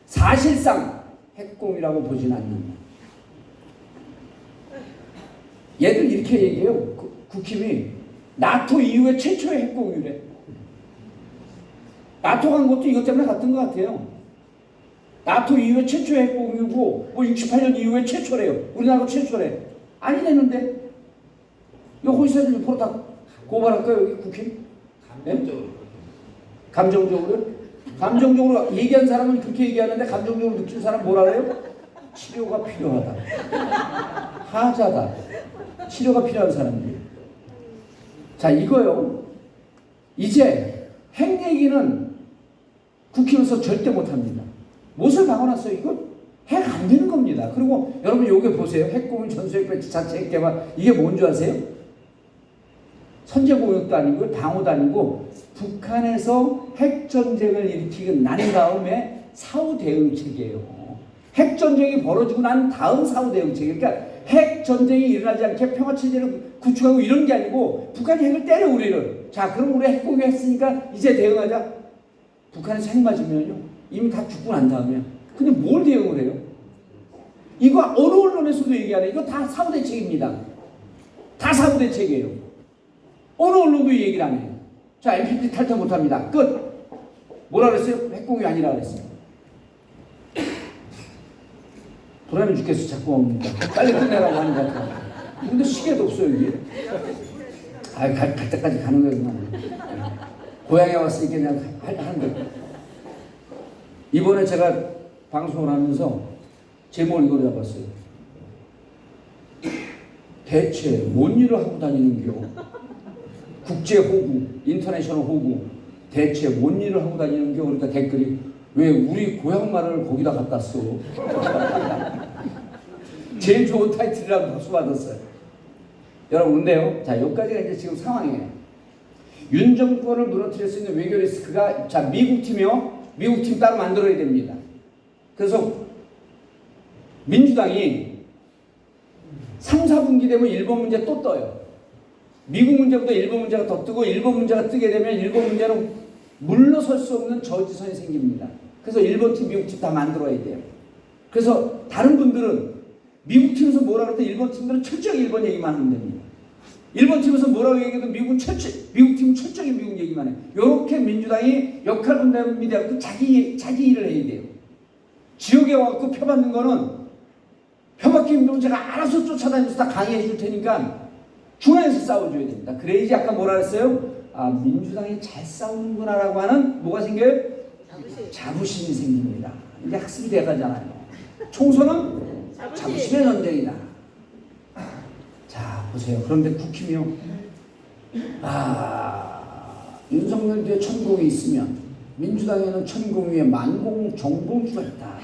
사실상 핵공유라고 보진 않는다. 얘들 이렇게 얘기해요. 국힘이 나토 이후에 최초의 핵공유래. 나토 간 것도 이것 때문에 갔던 것 같아요. 나토 이후에 최초의 핵공유고 68년 이후에 최초래요. 우리나라가 최초래. 아니랬는데 이거 호시사진 유포로 다 고발할까요 여기 국힘? 감정적으로. 네? 감정적으로요? 감정적으로 얘기한 사람은 그렇게 얘기하는데 감정적으로 느낀 사람 뭐라 그래요? 치료가 필요하다. 하자다. 치료가 필요한 사람들. 자, 이거요. 이제 핵 얘기는 국힘에서 절대 못합니다. 못을 박아놨어요. 이거 핵 안 되는 겁니다. 그리고 여러분 요게 보세요. 핵공유 전술핵 배치 자체 핵 개발 이게 뭔지 아세요? 선제공격도 아니고 방어도 아니고 북한에서 핵전쟁을 일으키고 난 다음에 사후 대응책이에요. 핵전쟁이 벌어지고 난 다음 사후 대응책. 그러니까 핵전쟁이 일어나지 않게 평화체제를 구축하고 이런 게 아니고 북한이 핵을 때려 우리를. 자, 그럼 우리 핵공유 했으니까 이제 대응하자. 북한에서 핵 맞으면요. 이미 다 죽고 난 다음에. 근데 뭘 대응을 해요? 이거 어느 언론에서도 얘기하네. 이거 다 사후 대책입니다. 다 사후 대책이에요. 어느 언론도 얘기를 안 해요. 자, NPT 탈퇴 못합니다. 끝. 뭐라 그랬어요? 핵공유 아니라 그랬어요. 불안해 죽겠어. 자꾸 옵니다. 빨리 끝내라고 하는 것 같아요. 근데 시계도 없어요, 이게. 갈 때까지 가는 거예요, 그만. 고향에 왔으니까 그냥 하는 거예요. 이번에 제가 방송을 하면서 제목을 이걸 잡았어요. 대체 뭔 일을 하고 다니는겨? 국제 호구, 인터내셔널 호구, 대체 뭔 일을 하고 다니는겨? 그러니까 댓글이 왜 우리 고향 말을 거기다 갖다 써? 제일 좋은 타이틀이라고 박수 받았어요. 여러분, 근데요. 자, 여기까지가 이제 지금 상황이에요. 윤 정권을 무너뜨릴 수 있는 외교 리스크가, 자, 미국 팀이요. 미국 팀 따로 만들어야 됩니다. 그래서 민주당이 3, 4분기 되면 일본 문제 또 떠요. 미국 문제보다 일본 문제가 더 뜨고 일본 문제가 뜨게 되면 일본 문제는 물러설 수 없는 저지선이 생깁니다. 그래서 일본 팀, 미국 팀 다 만들어야 돼요. 그래서 다른 분들은 미국 팀에서 뭐라 그럴 때 일본 팀들은 철저히 일본 얘기만 하면 됩니다. 일본 팀에서 뭐라고 얘기해도 미국 팀은 철저히 미국 얘기만 해요. 이렇게 민주당이 역할 분담이 되고 자기 일을 해야 돼요. 지역에 와서 표받는 거는 표받기 힘들면 제가 알아서 쫓아다니면서 다 강의해 줄 테니까 중앙에서 싸워줘야 됩니다. 그래야지 아까 뭐라 그랬어요? 아, 민주당이 잘 싸우는구나라고 하는 뭐가 생겨요? 자부심이 생깁니다. 이제 학습이 돼가잖아요. 총선은 자부심의 전쟁이다. 자, 보세요. 그런데 국힘이요. 윤석열 뒤에 천공이 있으면 민주당에는 천공 위에 만공 정봉주가 있다.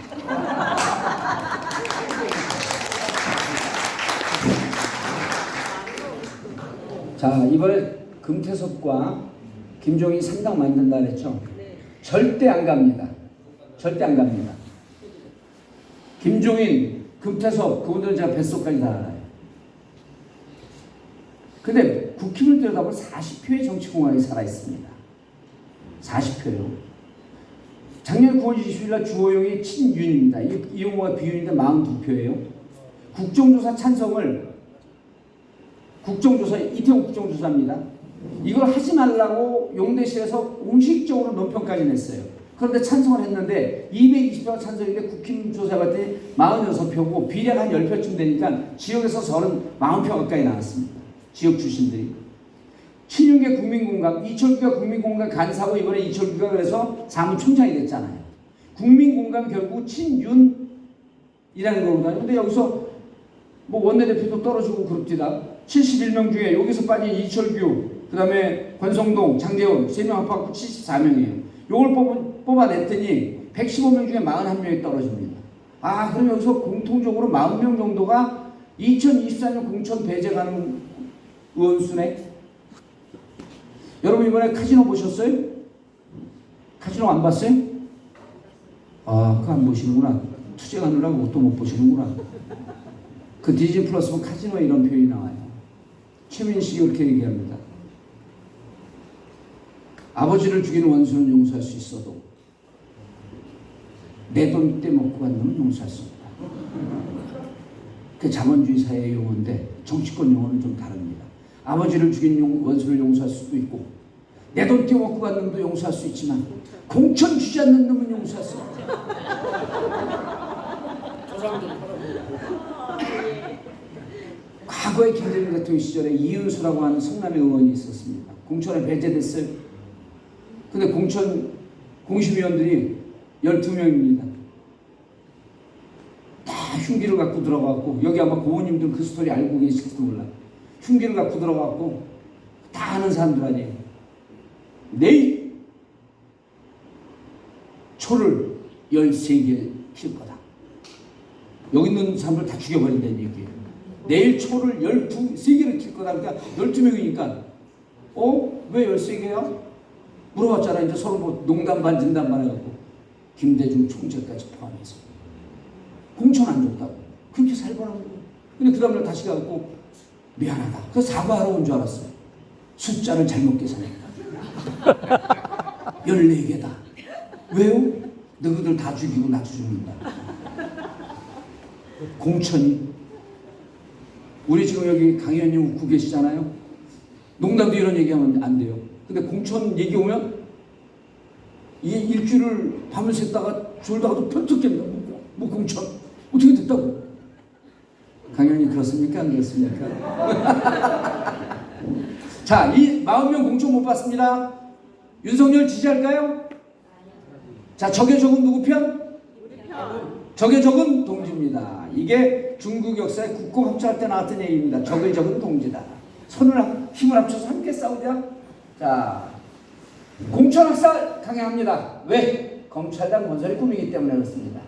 자, 이번에 금태섭과 김종인이 3당 만든다 그랬죠? 절대 안 갑니다. 절대 안 갑니다. 김종인, 금태섭, 그분들은 제가 뱃속까지 다 알아요. 근데 국힘을 들여다보면 40표의 정치공학이 살아있습니다. 40표요. 작년 9월 20일 날 주호영이 친윤입니다. 이용호가 비윤인데 42표예요. 국정조사 찬성을 이태원 국정조사입니다. 이걸 하지 말라고 용대실에서 공식적으로 논평까지 냈어요. 그런데 찬성을 했는데 220표가 찬성인데 국힘 조사 봤더니 46표고 비례가 한 10표쯤 되니까 지역에서 40표 가까이 나왔습니다. 지역 출신들이. 친윤계 국민공감, 이철규가 국민공감 간사고 이번에 이철규가 그래서 사무총장이 됐잖아요. 국민공감 결국 친윤이라는 거거든요. 근데 여기서 뭐 원내대표도 떨어지고 그럽디다. 71명 중에 여기서 빠진 이철규, 그 다음에 권성동, 장재원 3명 합하고 74명이에요. 요걸 뽑아냈더니 115명 중에 41명이 떨어집니다. 그럼 여기서 공통적으로 40명 정도가 2024년 공천 배제 가는 의원수네. 여러분 이번에 카지노 보셨어요? 카지노 안 봤어요? 그거 안 보시는구나. 투쟁하느라고 그것도 못 보시는구나. 그 디즈니 플러스 보면 카지노에 이런 표현이 나와요. 최민식이 이렇게 얘기합니다. 아버지를 죽인 원수는 용서할 수 있어도 내 돈 떼먹고 간 놈은 용서할 수 없다. 그 자본주의 사회의 용어인데 정치권 용어는 좀 다릅니다. 아버지를 죽인 원수를 용서할 수도 있고 내 돈 떼먹고 간 놈도 용서할 수 있지만 공천 주지 않는 놈은 용서할 수 없다. 과거에 김대중 대통령 시절에 이은수라고 하는 성남의 의원이 있었습니다. 공천에 배제됐어요. 근데 공심위원들이 12명입니다. 다 흉기를 갖고 들어가고, 여기 아마 고모님들 그 스토리 알고 계실지도 몰라. 흉기를 갖고 들어가고 다 아는 사람들 아니에요. 내일 초를 13개 필 거다. 여기 있는 사람들 다 죽여버린다는 얘기예요. 내일 초를 13개를 킬 거다. 그러니까 12명이니까 왜 13개야? 물어봤잖아. 이제 서로 뭐 농담 반 진담 반 해갖고 김대중 총재까지 포함해서 공천 안 줬다고 그렇게 살벌한 거예요. 근데 그 다음날 다시 가갖고 미안하다. 그래서 사과하러 온 줄 알았어요. 숫자를 잘못 계산했다. 14개다. 왜요? 너희들 다 죽이고 나도 죽는다. 공천이. 우리 지금 여기 강 의원님 웃고 계시잖아요. 농담도 이런 얘기하면 안 돼요. 근데 공천 얘기 오면 이 일주일을 밤을 샜다가 졸다가도 펼쩍 깹니다. 뭐 공천 어떻게 됐다고? 강 의원님 그렇습니까? 안 그렇습니까? 자, 이 40명 공천 못 받습니다. 윤석열 지지할까요? 자, 적의 적은 누구 편? 적의 적은 동지입니다. 이게 중국 역사에 국공 합쳐할 때 나왔던 얘기입니다. 적의 적은 동지다. 힘을 합쳐서 함께 싸우자. 자, 공천 학살 강행합니다. 왜? 검찰당 건설이 꿈이기 때문에 그렇습니다.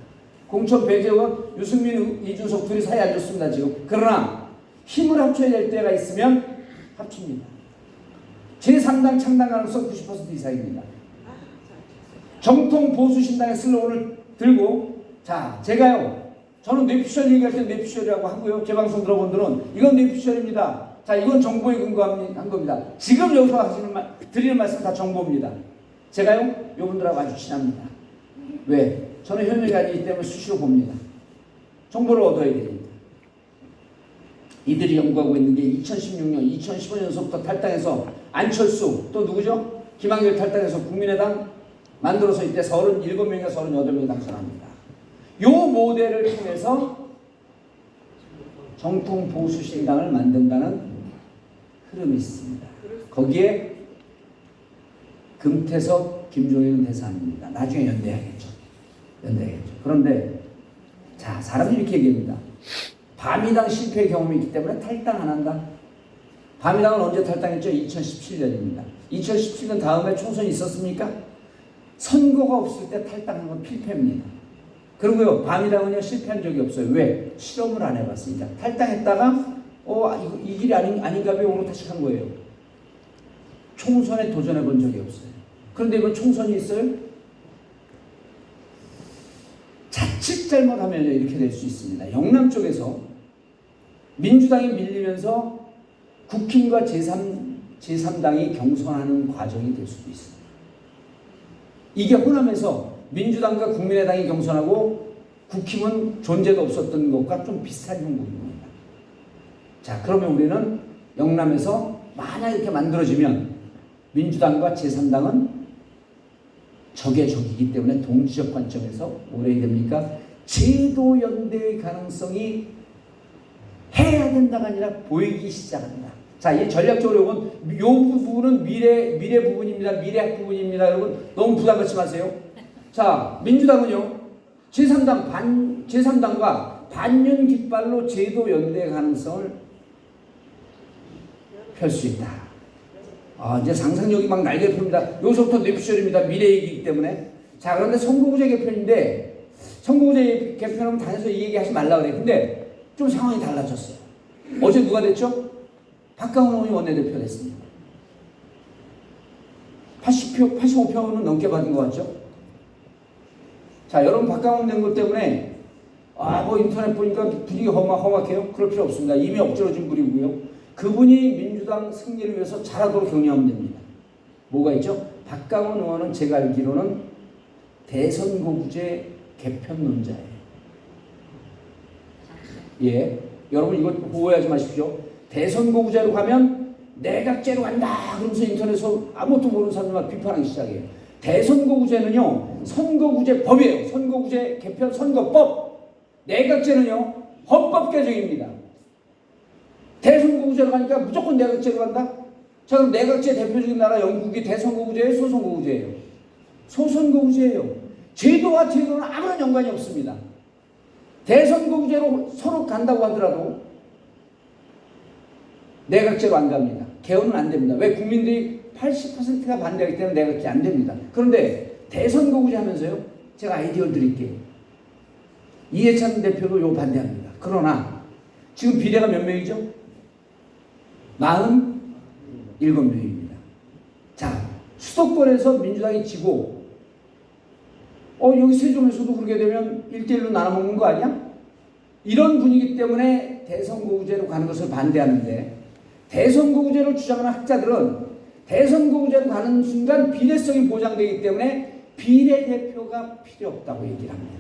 공천 배제원 유승민, 이준석 둘이 사이 안 좋습니다 지금. 그러나 힘을 합쳐야 될 때가 있으면 합칩니다. 제3당 창당 가능성 90% 이상입니다. 정통 보수 신당의 슬로건을 들고, 자, 제가요, 저는 뇌피셜 얘기할 때 뇌피셜이라고 하고요. 제 방송 들어본 분들은 이건 뇌피셜입니다. 자, 이건 정보에 근거한 겁니다. 지금 여기서 드리는 말씀 다 정보입니다. 제가요, 이분들하고 아주 친합니다. 왜? 저는 현역이 아니기 때문에 수시로 봅니다. 정보를 얻어야 됩니다. 이들이 연구하고 있는 게 2016년, 2015년서부터 탈당해서 안철수, 또 누구죠? 김한길 탈당해서 국민의당 만들어서 이때 37명이나 38명이 당선합니다. 요 모델을 통해서 정통 보수 신당을 만든다는 흐름이 있습니다. 거기에 금태섭, 김종인은 대상입니다. 나중에 연대하겠죠. 그런데 자, 사람들이 이렇게 얘기합니다. 바미당 실패 경험이 있기 때문에 탈당 안 한다. 바미당은 언제 탈당했죠? 2017년입니다. 2017년 다음에 총선이 있었습니까? 선거가 없을 때 탈당한 건 필패입니다. 그리고요, 바미당은요 실패한 적이 없어요. 왜? 실험을 안 해봤으니까. 탈당했다가 이 길이 아닌가 봐요. 오늘 다시 간 거예요. 총선에 도전해 본 적이 없어요. 그런데 이번 총선이 있어요? 자칫 잘못하면 이렇게 될 수 있습니다. 영남 쪽에서 민주당이 밀리면서 국힘과 제3당이 경선하는 과정이 될 수도 있습니다. 이게 호남에서 민주당과 국민의당이 경선하고 국힘은 존재도 없었던 것과 좀 비슷한 형국입니다. 자, 그러면 우리는 영남에서 만약 이렇게 만들어지면 민주당과 제3당은 적의 적이기 때문에 동지적 관점에서 뭐라 해야 됩니까? 제도 연대의 가능성이 해야 된다가 아니라 보이기 시작한다. 자, 이 전략적으로 이 부분은 미래 부분입니다. 미래학 부분입니다. 여러분 너무 부담 갖지 마세요. 자, 민주당은요 제3당과 반윤 깃발로 제도 연대 가능성을 펼 수 있다. 이제 상상력이 막 날개 펴니다. 여기서부터 뇌피셜입니다. 미래 얘기이기 때문에. 자, 그런데 선거구제 개편인데 선거구제 개편하면 단에서 이 얘기 하지 말라 그래. 근데 좀 상황이 달라졌어요. 어제 누가 됐죠? 박강원 의원이 원내대표 됐습니다. 80표, 85표는 넘게 받은 것 같죠? 자, 여러분 박강원 된 것 때문에 뭐 인터넷 보니까 분위기 험악해요? 그럴 필요 없습니다. 이미 엎질러진 분이고요. 그분이 민주당 승리를 위해서 잘하도록 격려하면 됩니다. 뭐가 있죠? 박강원 의원은 제가 알기로는 대선거구제 개편론자예요. 예, 여러분 이거 오해하지 마십시오. 대선거구제로 가면 내각제로 간다 그러면서 인터넷에서 아무것도 모르는 사람들 막 비판하기 시작해요. 대선거구제는요 선거구제법이에요. 선거구제 개편 선거법. 내각제는요 헌법 개정입니다. 대선거구제로 가니까 무조건 내각제로 간다? 자, 그럼 내각제 대표적인 나라 영국이 대선거구제예요? 소선거구제예요? 소선거구제예요. 제도와 제도는 아무런 연관이 없습니다. 대선거구제로 서로 간다고 하더라도 내각제로 안 갑니다. 개헌은 안 됩니다. 왜? 국민들이 80%가 반대하기 때문에 내각제 안 됩니다. 그런데 대선거구제 하면서요 제가 아이디어를 드릴게요. 이해찬 대표도 요 반대합니다. 그러나 지금 비례가 몇 명이죠? 47명입니다. 자, 수도권에서 민주당이 지고 여기 세종에서도 그렇게 되면 1대1로 나눠먹는 거 아니야? 이런 분위기 때문에 대선거구제로 가는 것을 반대하는데 대선거구제를 주장하는 학자들은 대선거구제로 가는 순간 비례성이 보장되기 때문에 비례대표가 필요 없다고 얘기를 합니다.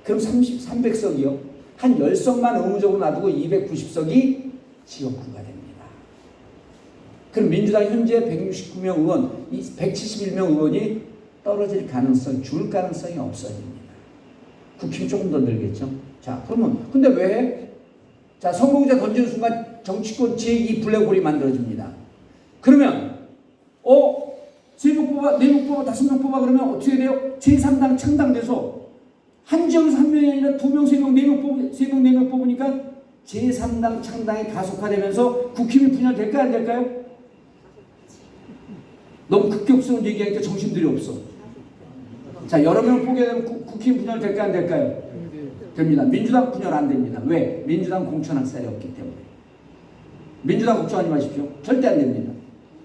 그럼 300석이요. 한 10석만 의무적으로 놔두고 290석이 지역구가 됩니다. 그럼 민주당 현재 169명 의원, 171명 의원이 떨어질 가능성, 줄 가능성이 없어집니다. 국힘이 조금 더 늘겠죠. 자, 그러면 근데 왜 해? 자, 선거구제 던지는 순간 정치권 제2 블랙홀이 만들어집니다. 그러면 3명 뽑아, 4명 뽑아, 5명 뽑아 그러면 어떻게 돼요? 제3당 창당돼서 한 지역에서 한 명이 아니라 2명, 3명, 4명 3명, 4명 뽑으니까 제3당 창당이 가속화되면서 국힘이 분열될까 안 될까요? 너무 급격스러운 얘기하니까 정신들이 없어. 자, 여러 명을 보게 되면 국힘 분열될까 안 될까요? 됩니다. 민주당 분열 안 됩니다. 왜? 민주당 공천학살이 없기 때문에. 민주당 걱정하지 마십시오. 절대 안 됩니다.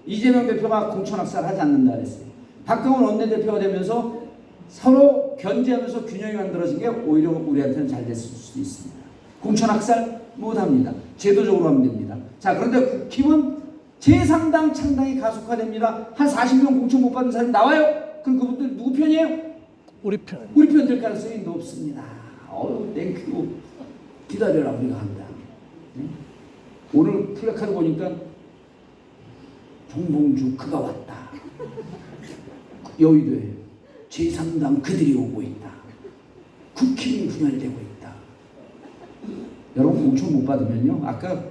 이재명 대표가 공천학살 하지 않는다 그랬어요. 박강원 원내대표가 되면서 서로 견제하면서 균형이 만들어진 게 오히려 우리한테는 잘 됐을 수도 있습니다. 공천학살 못합니다. 제도적으로 하면 됩니다. 자, 그런데 국힘은 제3당 창당이 가속화됩니다. 한 40명 공천 못 받은 사람이 나와요. 그럼 그분들 누구 편이에요? 우리 편. 우리 편 될 가능성이 높습니다. 땡큐. 기다려라 우리가 합니다. 오늘 플래카드 보니까 정봉주 그가 왔다. 여의도에 제3당 그들이 오고 있다. 국힘이 분열되고 있다. 여러분 공천 못 받으면요, 아까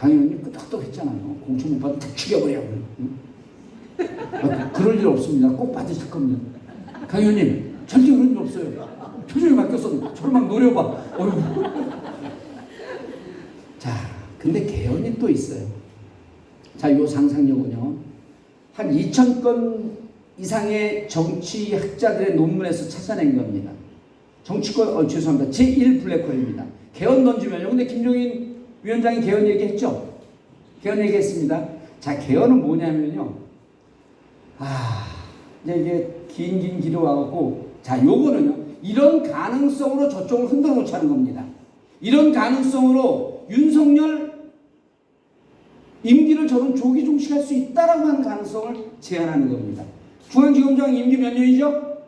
강 의원님 끄덕끄덕 했잖아요. 공천 못 받으면 다 죽여버려. 그럴 일 없습니다. 꼭 받으실 겁니다. 강 의원님 절대 그런 일 없어요. 표정이 바뀌었어. 저를 막 노려봐. 어휴. 자, 근데 개헌이 또 있어요. 자, 요 상상력은요, 한 2,000건 이상의 정치학자들의 논문에서 찾아낸 겁니다. 정치권, 죄송합니다. 제1 블랙홀입니다. 개헌 던지면요. 근데 김종인 위원장이 개헌 얘기했죠? 개헌 얘기했습니다. 자, 개헌은 뭐냐면요. 이제 이게 긴 길이 와갖고, 자, 요거는요. 이런 가능성으로 저쪽을 흔들어 놓자는 겁니다. 이런 가능성으로 윤석열 임기를 저는 조기 종식할 수 있다라고 하는 가능성을 제안하는 겁니다. 중앙지검장 임기 몇 년이죠?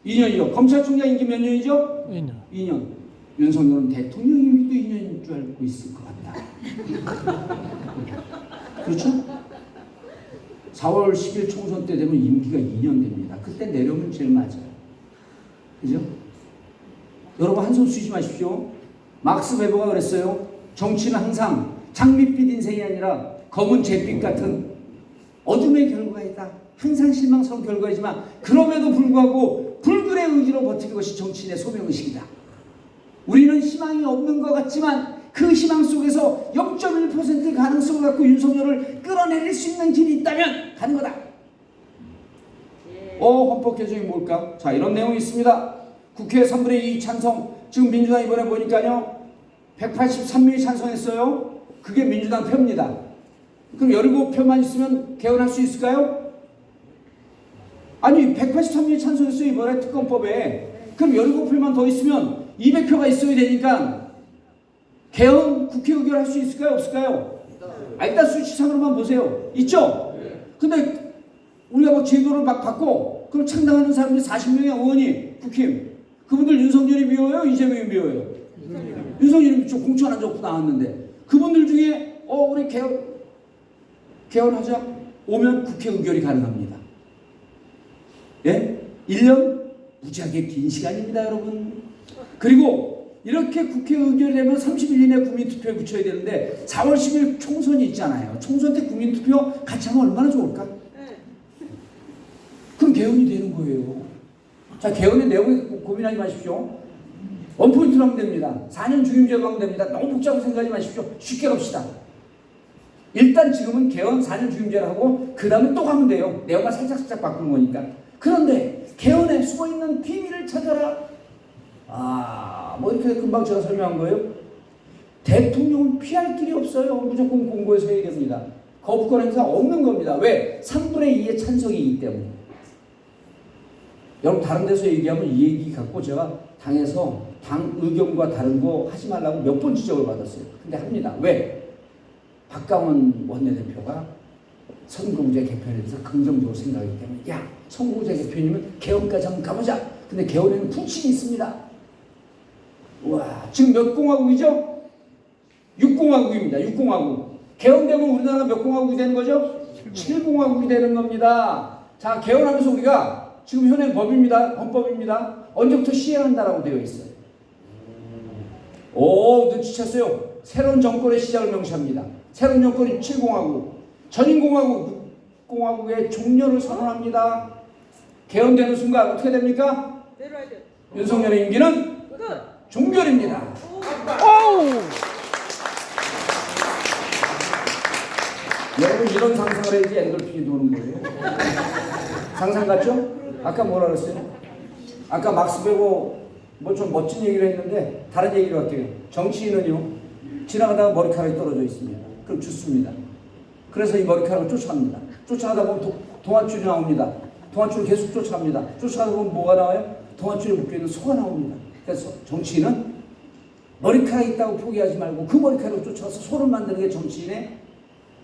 2년이요. 검찰총장 임기 몇 년이죠? 2년. 윤석열은 대통령 임기도 2년인 줄 알고 있을 것 같다. 그렇죠? 4월 10일 총선 때 되면 임기가 2년 됩니다. 그때 내려오면 제일 맞아요. 그죠? 여러분 한숨 쉬지 마십시오. 막스 베버가 그랬어요. 정치는 항상 장밋빛 인생이 아니라 검은 잿빛 같은 어둠의 결과이다. 항상 실망스러운 결과이지만 그럼에도 불구하고 불굴의 의지로 버티는 것이 정치인의 소명의식이다. 우리는 희망이 없는 것 같지만 그 희망 속에서 0.1%의 가능성을 갖고 윤석열을 끌어내릴 수 있는 길이 있다면 가는 거다. 헌법 개정이 뭘까? 자, 이런 내용이 있습니다. 국회 3분의 2 찬성. 지금 민주당 이번에 보니까요 183명이 찬성했어요. 그게 민주당 표입니다. 그럼 17표만 있으면 개헌할 수 있을까요? 아니 183명이 찬성했어요. 이번에 특검법에. 그럼 17표만 더 있으면 200표가 있어야 되니까 개헌 국회 의결할 수 있을까요? 없을까요? 일단 수치상으로만 보세요. 있죠? 근데 우리가 뭐 제도를 막 바꿔. 그럼 창당하는 사람들이 40명의 의원이 국힘. 그분들 윤석열이 미워요? 이재명이 미워요? 윤석열이 공천 안 적고 나왔는데 그분들 중에 우리 개헌하자 오면 국회 의결이 가능합니다. 예? 1년 무지하게 긴 시간입니다, 여러분. 그리고 이렇게 국회 의결이 되면 30일 이내 국민투표에 붙여야 되는데 4월 10일 총선이 있잖아요. 총선 때 국민투표 같이 하면 얼마나 좋을까? 그럼 개헌이 되는 거예요. 자, 개헌의 내용에 고민하지 마십시오. 원포인트로 하면 됩니다. 4년 중임제로 하면 됩니다. 너무 복잡하게 생각하지 마십시오. 쉽게 갑시다. 일단 지금은 개헌 4년 중임제를 하고 그 다음에 또 가면 돼요. 내용만 살짝살짝 바꾸는 거니까. 그런데 개헌에 숨어있는 비밀을 찾아라. 뭐 이렇게 금방 제가 설명한 거예요. 대통령은 피할 길이 없어요. 무조건 공고해서 해야 됩니다. 거부권 행사 없는 겁니다. 왜? 3분의 2의 찬성이기 때문에. 여러분 다른 데서 얘기하면 이 얘기 갖고 제가 당에서 당 의견과 다른 거 하지 말라고 몇 번 지적을 받았어요. 근데 합니다. 왜? 박강원 원내대표가 선거구제 개편에 대해서 긍정적으로 생각하기 때문에 야, 선거구제 개편이면 개헌까지 한번 가보자. 근데 개헌에는 부침이 있습니다. 와, 지금 몇 공화국이죠? 6공화국입니다. 6공화국. 개헌되면 우리나라가 몇 공화국이 되는 거죠? 7공화국이 되는 겁니다. 자, 개헌하면서 우리가 지금 현행 법입니다. 헌법입니다. 언제부터 시행한다라고 되어 있어요. 눈치챘어요. 새로운 정권의 시작을 명시합니다. 새로운 정권이 7공화국. 전인공화국, 6공화국의 종료를 선언합니다. 개헌되는 순간 어떻게 됩니까? 윤석열의 임기는 종결입니다. 여러분 이런 상상을 해야지 엔돌핀이 도는 거예요. 상상 같죠? 아까 뭐라 그랬어요? 아까 막스 베버 뭐 좀 멋진 얘기를 했는데 다른 얘기를 할게요. 정치인은요 지나가다가 머리카락이 떨어져 있습니다. 그럼 죽습니다. 그래서 이 머리카락을 쫓아갑니다. 쫓아가다 보면 동아줄이 나옵니다. 동아줄을 계속 쫓아갑니다. 쫓아가다 보면 뭐가 나와요? 동아줄에 묶여있는 소가 나옵니다. 그래서 정치인은 머리카락이 있다고 포기하지 말고 그 머리카락을 쫓아가서 소를 만드는 게 정치인의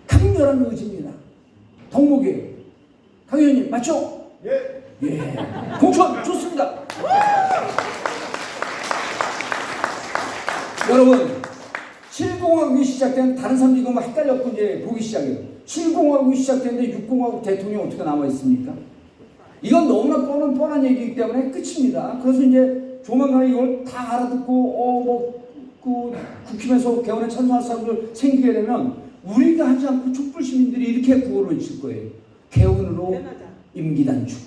강렬한 의지입니다. 덕목이에요. 강 의원님 맞죠? 예. 공천 좋습니다. 여러분 7공화국이 시작된 다른 사람들이 이거 헷갈렸고 이제 보기 시작해요. 7공화국이 시작됐는데 6공화국 대통령이 어떻게 남아 있습니까? 이건 너무나 뻔한 얘기이기 때문에 끝입니다. 그래서 이제 조만간 이걸 다 알아듣고 국힘에서 개헌에 찬성할 사람들 생기게 되면 우리가 하지 않고 촛불 시민들이 이렇게 구호를 외칠 거예요. 개헌으로 임기 단축.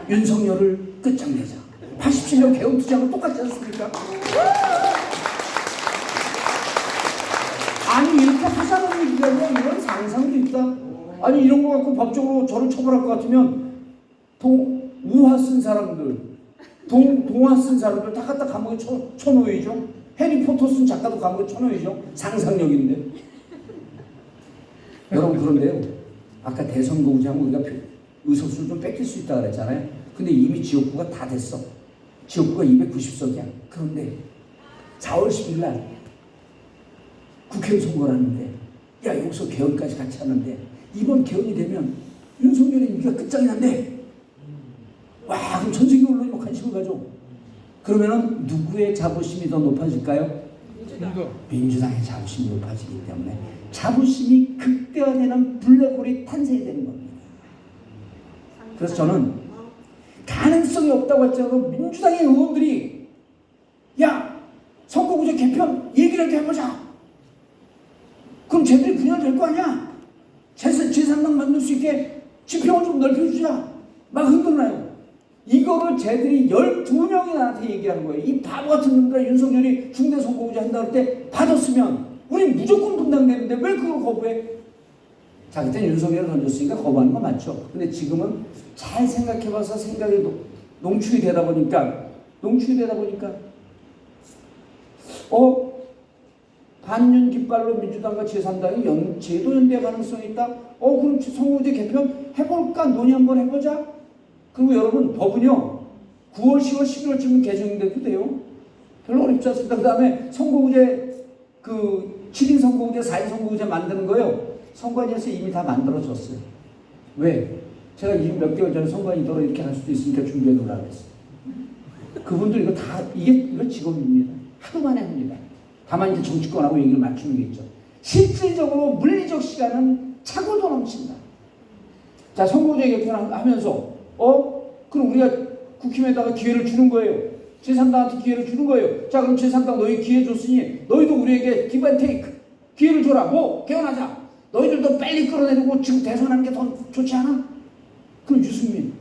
윤석열을 끝장내자. 87년 개헌 투쟁하고 똑같지 않습니까? 아니 이렇게 하자는 얘기가 아니라 이런 상상도 있다. 아니 이런 거 갖고 법적으로 저를 처벌할 것 같으면 우화 쓴 사람들, 동화 쓴 사람들 다 갖다 감옥에 쳐놓으죠. 해리포터 쓴 작가도 감옥에 쳐놓으죠. 상상력인데. 여러분 그런데요. 아까 대선거구장 우리가 의석수를 좀 뺏길 수 있다 그랬잖아요. 근데 이미 지역구가 다 됐어. 지역구가 290석이야. 그런데 4월 10일 날 국회의원 선거를 하는데 야 여기서 개헌까지 같이 하는데 이번 개헌이 되면 윤석열의 임기가 끝장이 난대. 와 그럼 전 세계 언론이 관심을 가져. 그러면은 누구의 자부심이 더 높아질까요? 민주당의 자부심이 높아지기 때문에 자부심이 극대화되는 블랙홀이 탄생이 되는 겁니다. 그래서 저는 가능성이 없다고 할지라도 민주당의 의원들이 야 선거구제 개편 얘기를 이렇게 해보자. 그럼 쟤들이 분열될 거 아니야? 제3당 만들 수 있게 지평을 좀 넓혀주자. 막 흔들나요. 이거를 쟤들이 12명이 나한테 얘기한 거예요. 이 바보 같은 놈들 윤석열이 중대선거구제 한다 할 때 받았으면 우리 무조건 분당되는데 왜 그걸 거부해? 자 그때 윤석열을 던졌으니까 거부하는 거 맞죠. 근데 지금은 잘 생각해봐서 생각이 농축이 되다 보니까 반윤 깃발로 민주당과 제3당이 제도 연대 가능성이 있다. 그럼 선거구제 개편 해볼까? 논의 한번 해보자. 그리고 여러분 법은요 9월, 10월, 11월쯤 개정돼도 돼요. 별로 어렵지 않습니다. 그 다음에 선거구제 7인 선거구제, 4인 선거구제 만드는 거요. 선관위에서 이미 다 만들어졌어요. 왜? 제가 이미 몇 개월 전에 선관위도로 이렇게 할 수도 있으니까 준비해 놓으라고 했어요. 그분들 이거 다 이거 직업입니다. 하도 많이 합니다. 다만 이제 정치권하고 얘기를 맞추는 게 있죠. 실질적으로 물리적 시간은 차고도 넘친다. 자 선거구제 개편하면서 그럼 우리가 국힘에다가 기회를 주는 거예요. 제3당한테 기회를 주는 거예요. 자 그럼 제3당 너희 기회 줬으니 너희도 우리에게 give and take 기회를 줘라. 개헌하자. 너희들도 빨리 끌어내리고 지금 대선하는 게 더 좋지 않아? 그럼 유승민